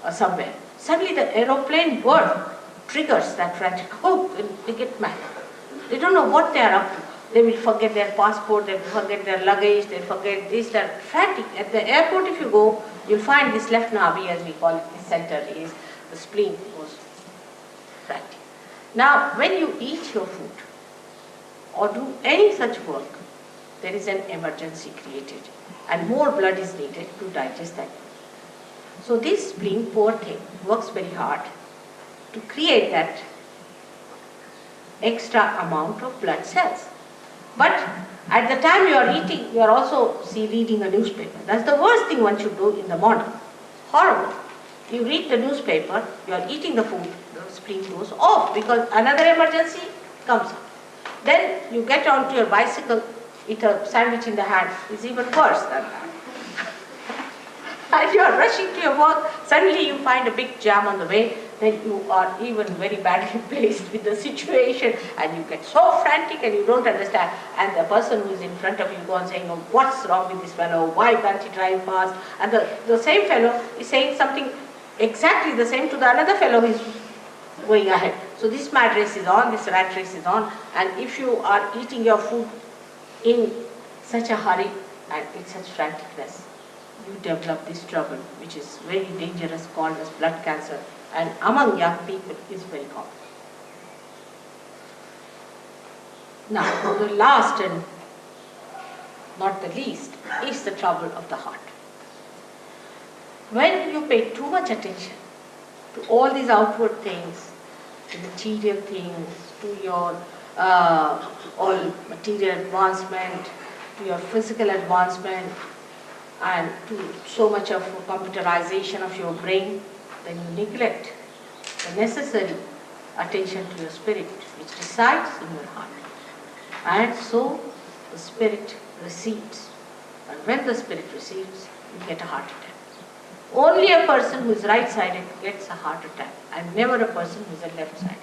or somewhere, suddenly the aeroplane word triggers that frantic, oh, they get mad. They don't know what they are up to. They will forget their passport, they will forget their luggage, they forget this, that, frantic. At the airport if you go, you'll find this left nabi, as we call it, this center is, the spleen goes frantic. Now, when you eat your food or do any such work, there is an emergency created and more blood is needed to digest that food. So this spleen, poor thing, works very hard to create that extra amount of blood cells. But at the time you are eating, you are also reading a newspaper. That's the worst thing one should do in the morning. Horrible. You read the newspaper, you are eating the food, the spleen goes off because another emergency comes up. Then you get onto your bicycle, eat a sandwich in the hand, is even worse than that. And you are rushing to your work, suddenly you find a big jam on the way, then you are even very badly placed with the situation and you get so frantic and you don't understand. And the person who is in front of you goes on saying, oh, what's wrong with this fellow? Why can't he drive fast? And the same fellow is saying something exactly the same to the another fellow who is going ahead. So this mad race is on, this rat race is on, and if you are eating your food in such a hurry and in such franticness, you develop this trouble which is very dangerous, called as blood cancer, and among young people is very common. Now, the last and not the least is the trouble of the heart. When you pay too much attention to all these outward things, to material things, to your all material advancement, to your physical advancement, and to so much of computerization of your brain, then you neglect the necessary attention to your spirit, which resides in your heart. And so the spirit receives. And when the spirit receives, you get a heart attack. Only a person who is right-sided gets a heart attack, and never a person who is a left-sided.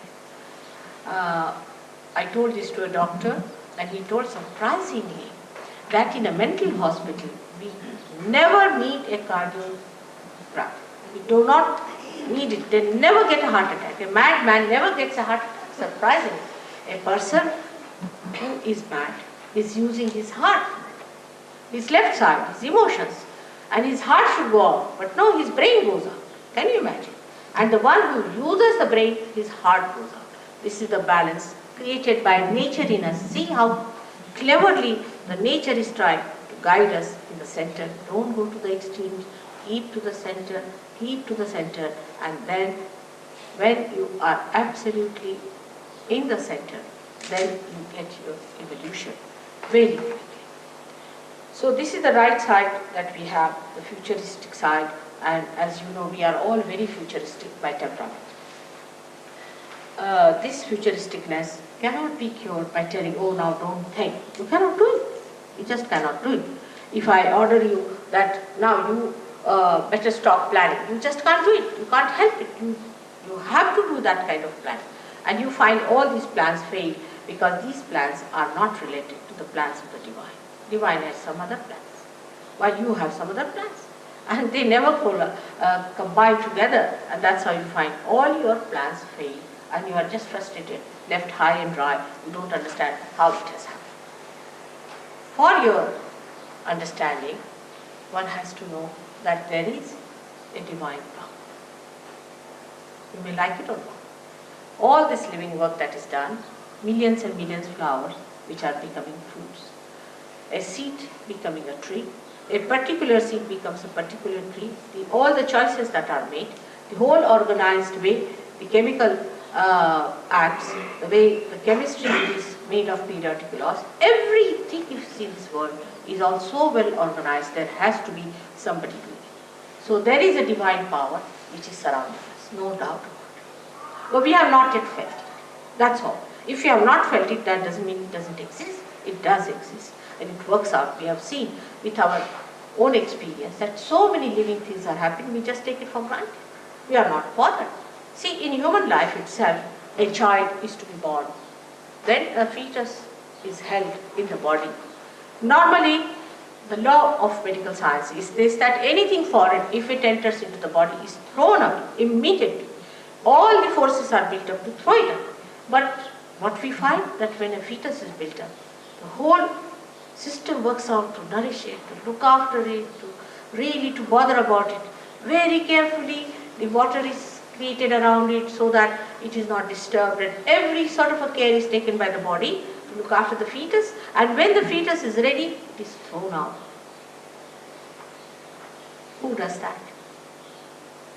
I told this to a doctor, and he told surprisingly that in a mental hospital, we never need a cardiogram. We do not need it. They never get a heart attack. A mad man never gets a heart attack. Surprisingly, a person who is mad is using his heart, his left side, his emotions, and his heart should go out. But no, his brain goes out. Can you imagine? And the one who uses the brain, his heart goes out. This is the balance created by nature in us. See how cleverly the nature is trying to guide us in the center. Don't go to the extremes. Keep to the center. Keep to the center. And then when you are absolutely in the center, then you get your evolution very quickly. So this is the right side that we have, the futuristic side, and as you know, we are all very futuristic by temperament. This futuristicness cannot be cured by telling, oh, now don't think. You cannot do it. You just cannot do it. If I order you that now you better stop planning, you just can't do it. You can't help it. You have to do that kind of plan. And you find all these plans fail because these plans are not related to the plans of the divine. Divine has some other plans, while you have some other plans. And they never combine together, and that's how you find all your plans fail, and you are just frustrated, left high and dry. You don't understand how it has happened. For your understanding, one has to know that there is a divine power. You may like it or not. All this living work that is done, millions and millions of flowers which are becoming fruits, a seed becoming a tree, a particular seed becomes a particular tree, all the choices that are made, the whole organized way, the chemical acts, the way the chemistry is made of periodic laws, everything you see in this world is all so well organized, there has to be somebody doing it. So there is a divine power which is surrounding us, no doubt about it. but we have not yet felt it. That's all. If you have not felt it, that doesn't mean it doesn't exist. It does exist, and it works out. We have seen with our own experience that so many living things are happening, we just take it for granted. We are not bothered. See, in human life itself, a child is to be born. Then a fetus is held in the body. Normally, the law of medical science is this, that anything foreign, if it enters into the body, is thrown out immediately. All the forces are built up to throw it out. But what we find, that when a fetus is built up, the whole system works out to nourish it, to look after it, to bother about it. Very carefully, the water is created around it so that it is not disturbed, and every sort of a care is taken by the body to look after the fetus, and when the fetus is ready, it is thrown out. Who does that?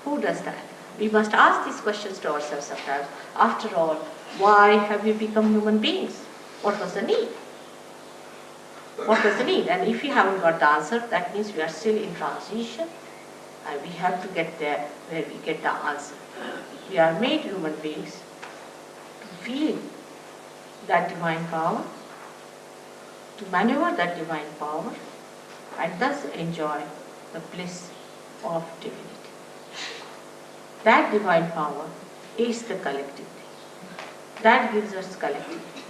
Who does that? We must ask these questions to ourselves sometimes. After all, why have we become human beings? What was the need? What was the need? And if we haven't got the answer, that means we are still in transition, and we have to get there where we get the answer. We are made human beings to feel that divine power, to maneuver that divine power, and thus enjoy the bliss of divinity. That divine power is the collective thing. That gives us collectivity.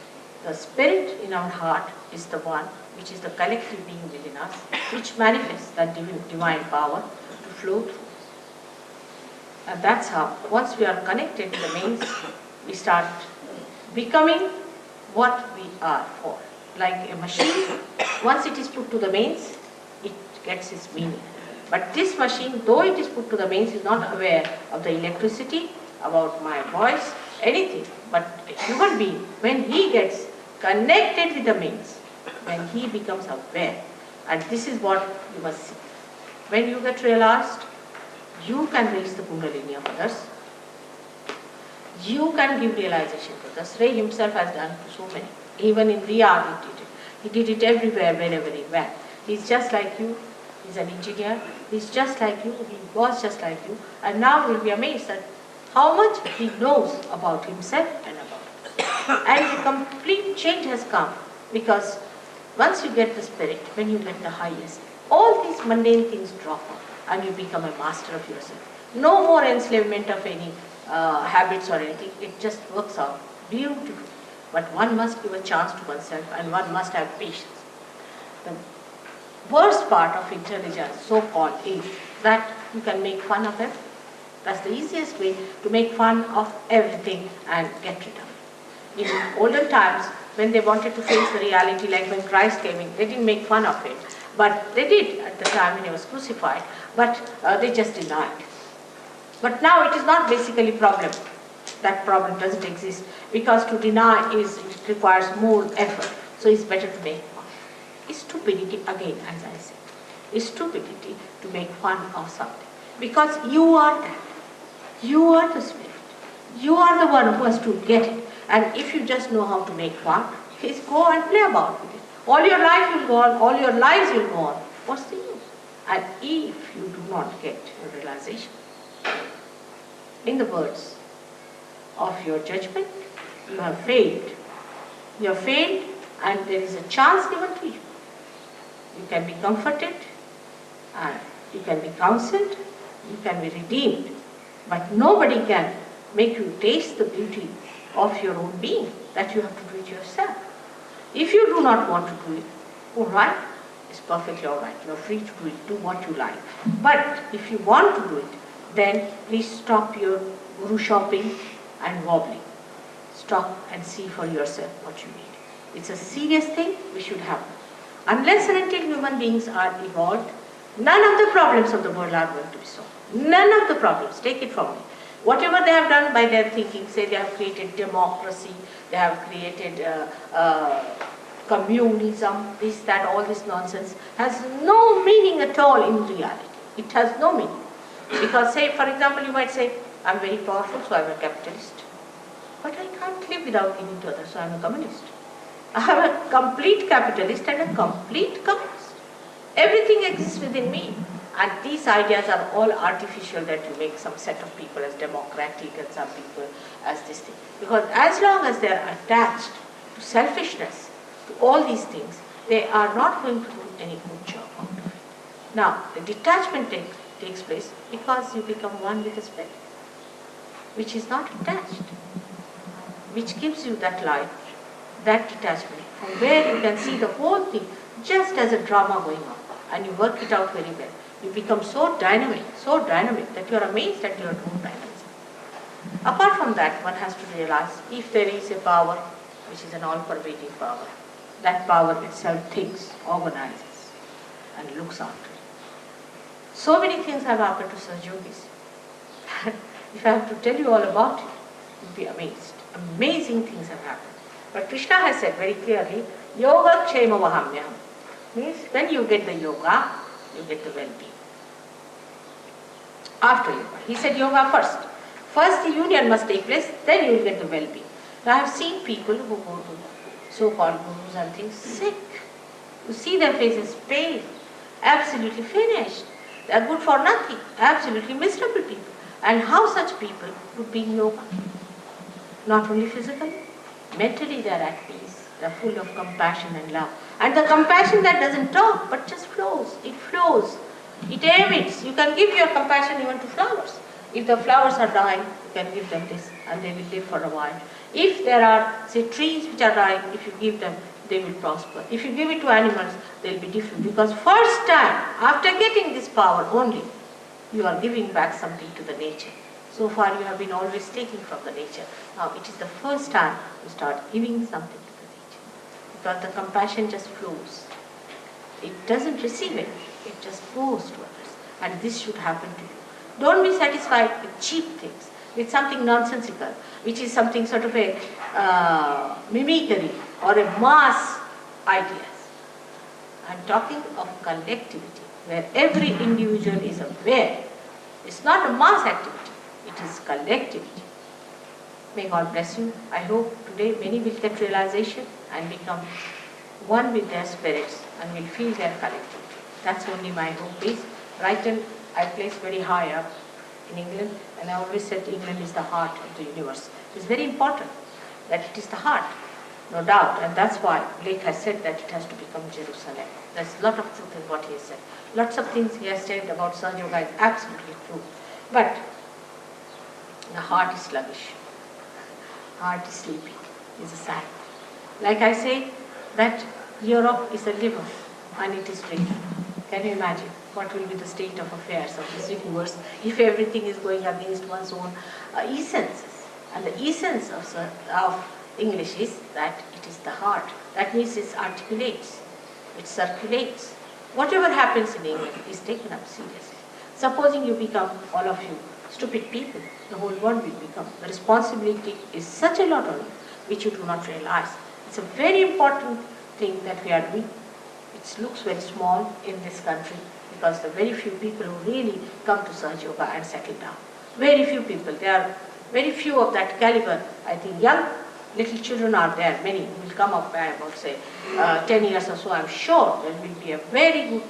The spirit in our heart is the one which is the collective being within us, which manifests that divine power to flow through us. And that's how, once we are connected to the mains, we start becoming what we are for. Like a machine, once it is put to the mains, it gets its meaning. But this machine, though it is put to the mains, is not aware of the electricity, about my voice, anything. But a human being, when he gets connected with the mains, when he becomes aware, and this is what you must see. When you get realized, you can raise the Kundalini of others. You can give realization to others. Ray himself has done to so many. Even in Riyadh he did it. He did it everywhere, wherever he went. He's just like you. He's an engineer. He's just like you. He was just like you. And now you'll be amazed at how much he knows about himself and about others. And a complete change has come, because once you get the spirit, when you get the highest, all these mundane things drop off and you become a master of yourself. No more enslavement of any habits or anything. It just works out beautifully. But one must give a chance to oneself, and one must have patience. The worst part of intelligence, so-called, is that you can make fun of it. That's the easiest way to make fun of everything and get rid of it. In olden times, when they wanted to face the reality, like when Christ came in, they didn't make fun of it. But they did at the time when he was crucified, but they just denied. But now it is not basically a problem. That problem doesn't exist, because to deny it requires more effort. So it's better to make fun. It's stupidity, again, as I said. It's stupidity to make fun of something. Because you are that. You are the spirit. You are the one who has to get it. And if you just know how to make fun, please go and play about with it. All your life will go on, all your lives will go on. What's the use? And if you do not get a realization, in the words of your judgment, you have failed. You have failed, and there is a chance given to you. You can be comforted, and you can be counseled, you can be redeemed, but nobody can make you taste the beauty of your own being. That you have to do it yourself. If you do not want to do it, all right, it's perfectly all right. You are free to do it. Do what you like. But if you want to do it, then please stop your guru shopping and wobbling. Stop and see for yourself what you need. It's a serious thing we should have. Unless and until human beings are evolved, none of the problems of the world are going to be solved. None of the problems. Take it from me. Whatever they have done by their thinking, say they have created democracy, they have created communism, this, that, all this nonsense, has no meaning at all in reality. It has no meaning. Because, say, for example, you might say, I'm very powerful, so I'm a capitalist. But I can't live without giving to others, so I'm a communist. I am a complete capitalist and a complete communist. Everything exists within me. And these ideas are all artificial, that you make some set of people as democratic and some people as this thing. Because as long as they are attached to selfishness, to all these things, they are not going to do any good job out of it. Now, the detachment takes place because you become one with the spirit, which is not attached, which gives you that light, that detachment, from where you can see the whole thing just as a drama going on, and you work it out very well. You become so dynamic that you are amazed at your own dynamism. Apart from that, one has to realize if there is a power which is an all-pervading power, that power itself thinks, organizes, and looks after it. So many things have happened to such yogis. If I have to tell you all about it, you'll be amazed. Amazing things have happened. But Krishna has said very clearly, yoga kshema vahamyam. Means when you get the yoga, you get the well-being. After yoga. He said yoga first. First the union must take place, then you will get the well-being. Now I have seen people who go to so-called gurus and things sick. You see their faces pale, absolutely finished. They are good for nothing, absolutely miserable people. And how such people would be in yoga? Not only physically, mentally they are at peace. They are full of compassion and love. And the compassion that doesn't talk but just flows. It flows. It emits. You can give your compassion even to flowers. If the flowers are dying, you can give them this and they will live for a while. If there are, say, trees which are dying, if you give them, they will prosper. If you give it to animals, they will be different. Because first time, after getting this power only, you are giving back something to the nature. So far you have been always taking from the nature. Now it is the first time you start giving something to the nature. Because the compassion just flows. It doesn't receive it, it just goes to others. And this should happen to you. Don't be satisfied with cheap things, with something nonsensical, which is something sort of a mimicry or a mass ideas. I'm talking of collectivity, where every individual is aware. It's not a mass activity, it is collectivity. May God bless you. I hope today many will get realization and become one with their spirits and will feel their collectivity. That's only my hope is. Brighton I place very high up in England, and I always said England is the heart of the universe. It's very important that it is the heart, no doubt, and that's why Blake has said that it has to become Jerusalem. There's a lot of truth in what he has said. Lots of things he has said about Sahaja Yoga is absolutely true, but the heart is sluggish, heart is sleepy, is a sign. Like I say, that Europe is a liver and it is drinking. Can you imagine what will be the state of affairs of this universe if everything is going against one's own essences? And the essence of English is that it is the heart. That means it articulates, it circulates. Whatever happens in England is taken up seriously. Supposing you become, all of you, stupid people, the whole world will become. The responsibility is such a lot on you, which you do not realize. It's a very important thing that we are doing. It looks very small in this country because there are very few people who really come to Sahaja Yoga and settle down. Very few people. There are very few of that caliber. I think young little children are there, many who will come up by about say 10 years or so. I'm sure there will be a very good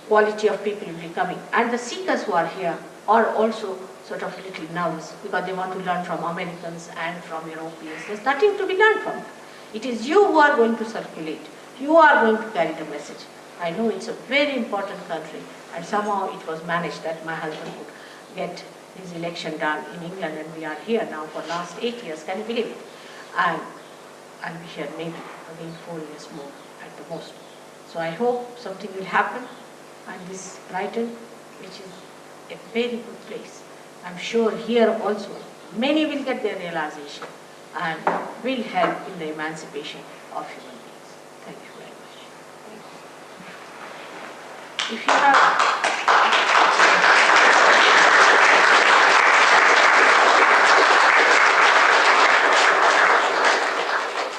quality of people will be coming. And the seekers who are here are also sort of little nervous because they want to learn from Americans and from Europeans. There's nothing to be learned from them. It is you who are going to circulate. You are going to carry the message. I know it's a very important country, and somehow it was managed that my husband could get his election done in England, and we are here now for last 8 years. Can you believe it? And I'll be here maybe again 4 years more at the most. So I hope something will happen, and this Brighton, which is a very good place, I'm sure here also many will get their realization and will help in the emancipation of human beings. Thank you very much.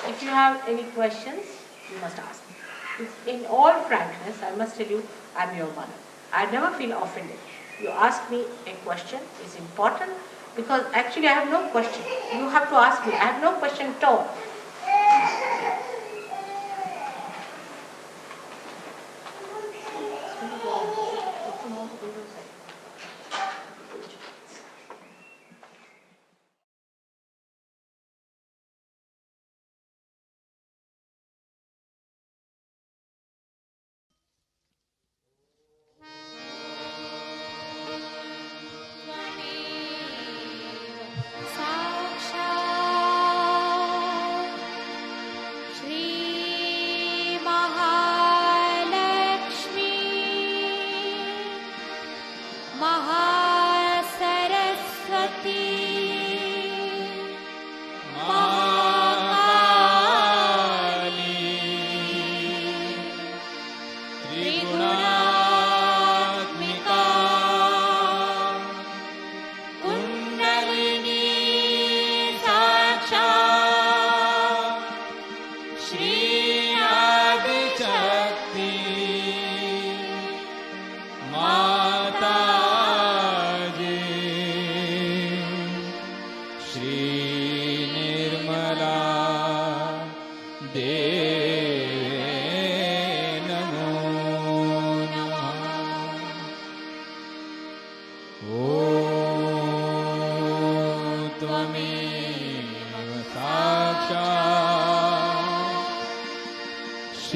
If you have any questions, you must ask me. In all frankness, I must tell you, I'm your mother. I never feel offended. You ask me a question, it's important, because actually I have no question. You have to ask me. I have no question at all.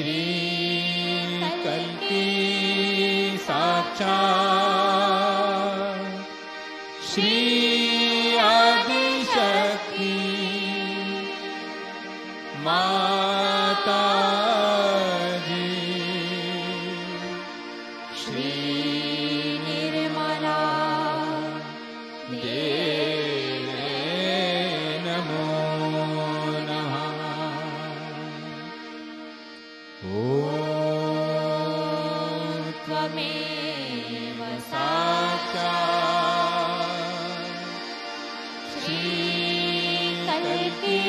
Shri कल्की साक्षात् श्री आदिशक्ति माता जी श्री निर्मला देवे नमो नमः। ॐ त्वमेव साक्षात् श्री कल्की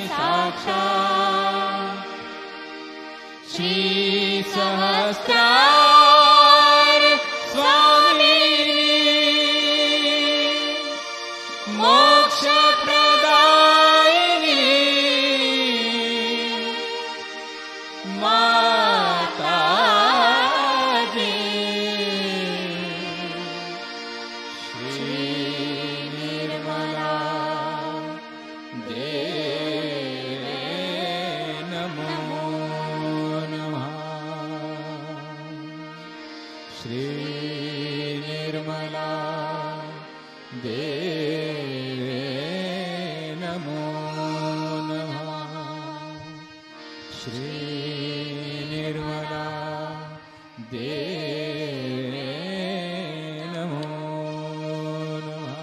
साक्षात् श्री सहस्रार स्वामिनी मोक्ष प्रदायिनी माता जी श्री निर्मला देवे नमो नमः। श्री निर्मला देवे नमो नमः। श्री निर्मला देवे नमो नमः।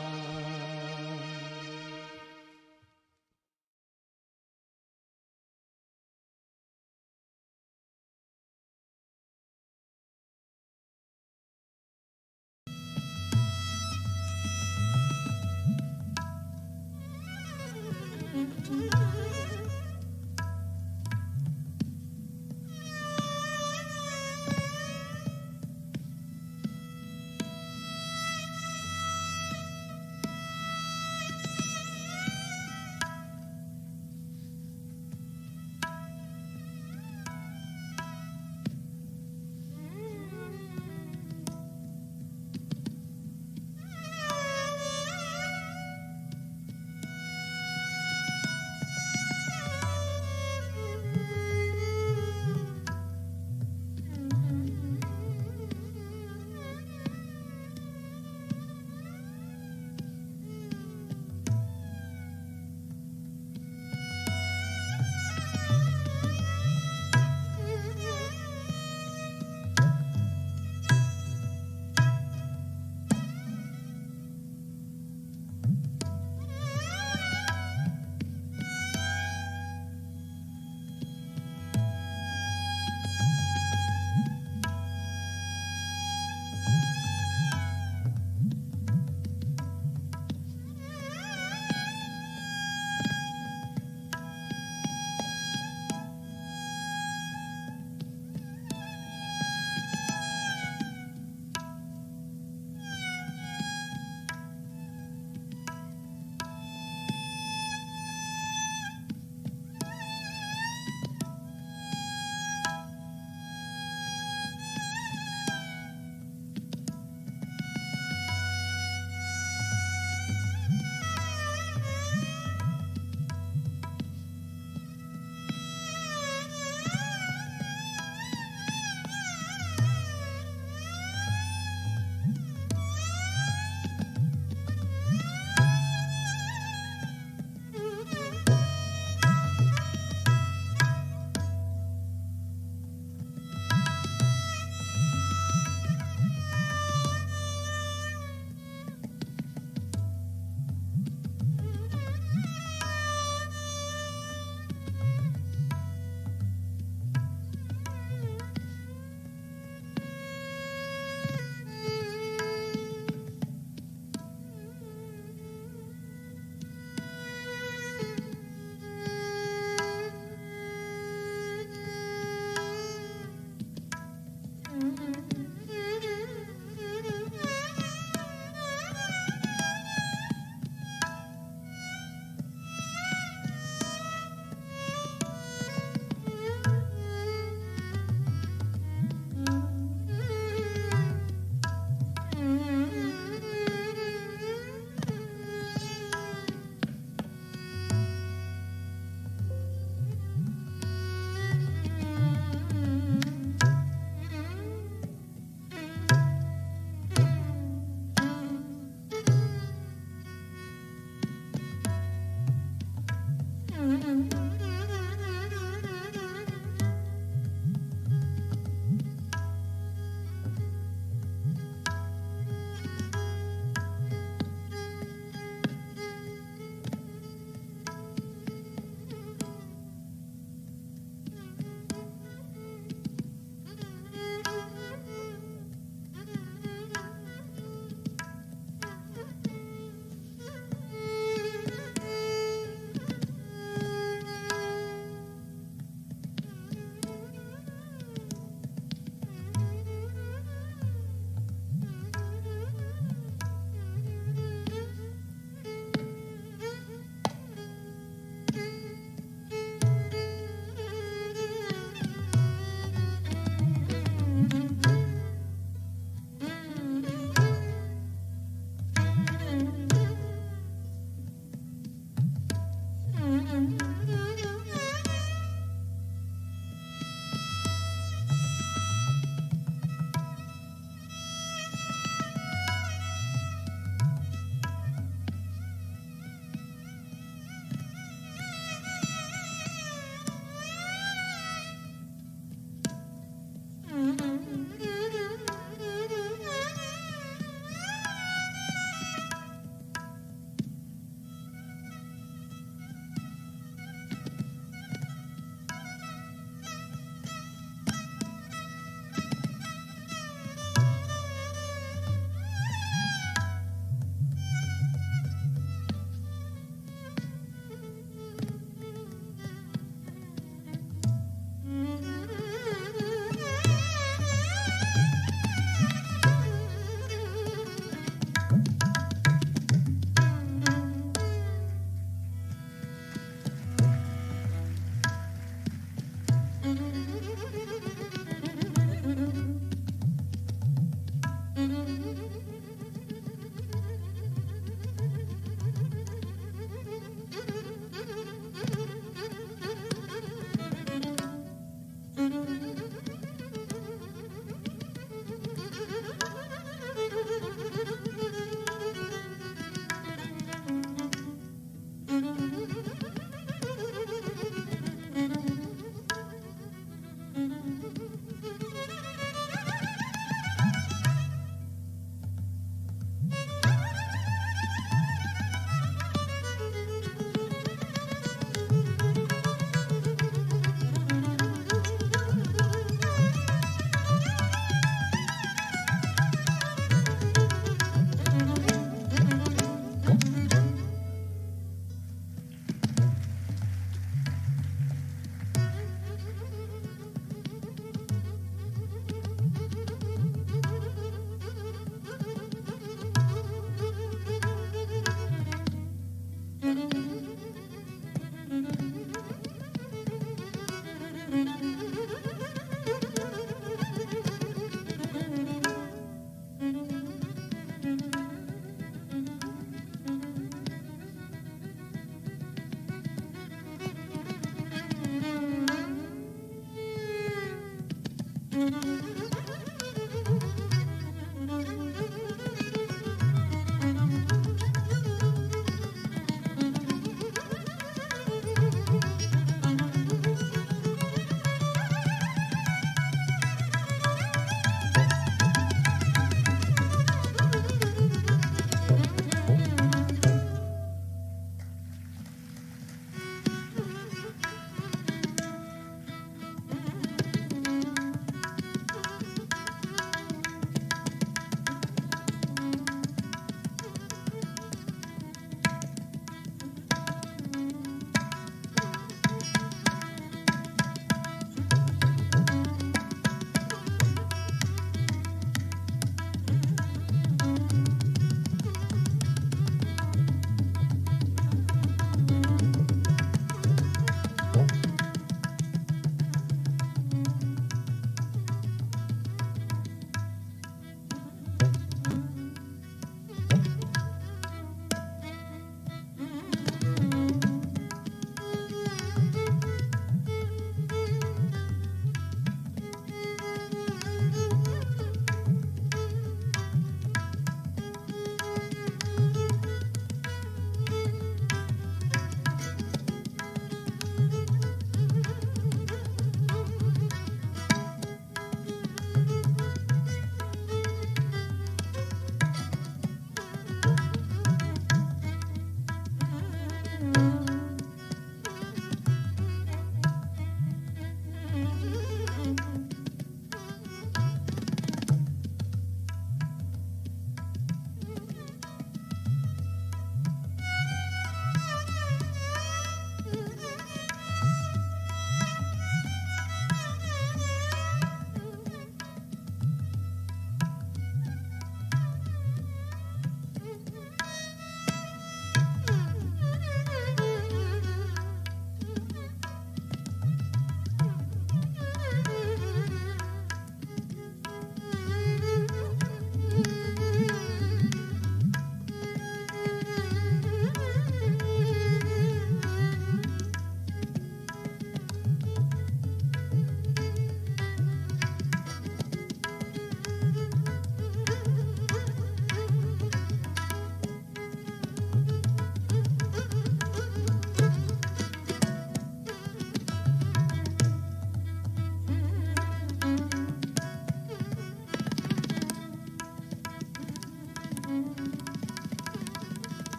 Thank you.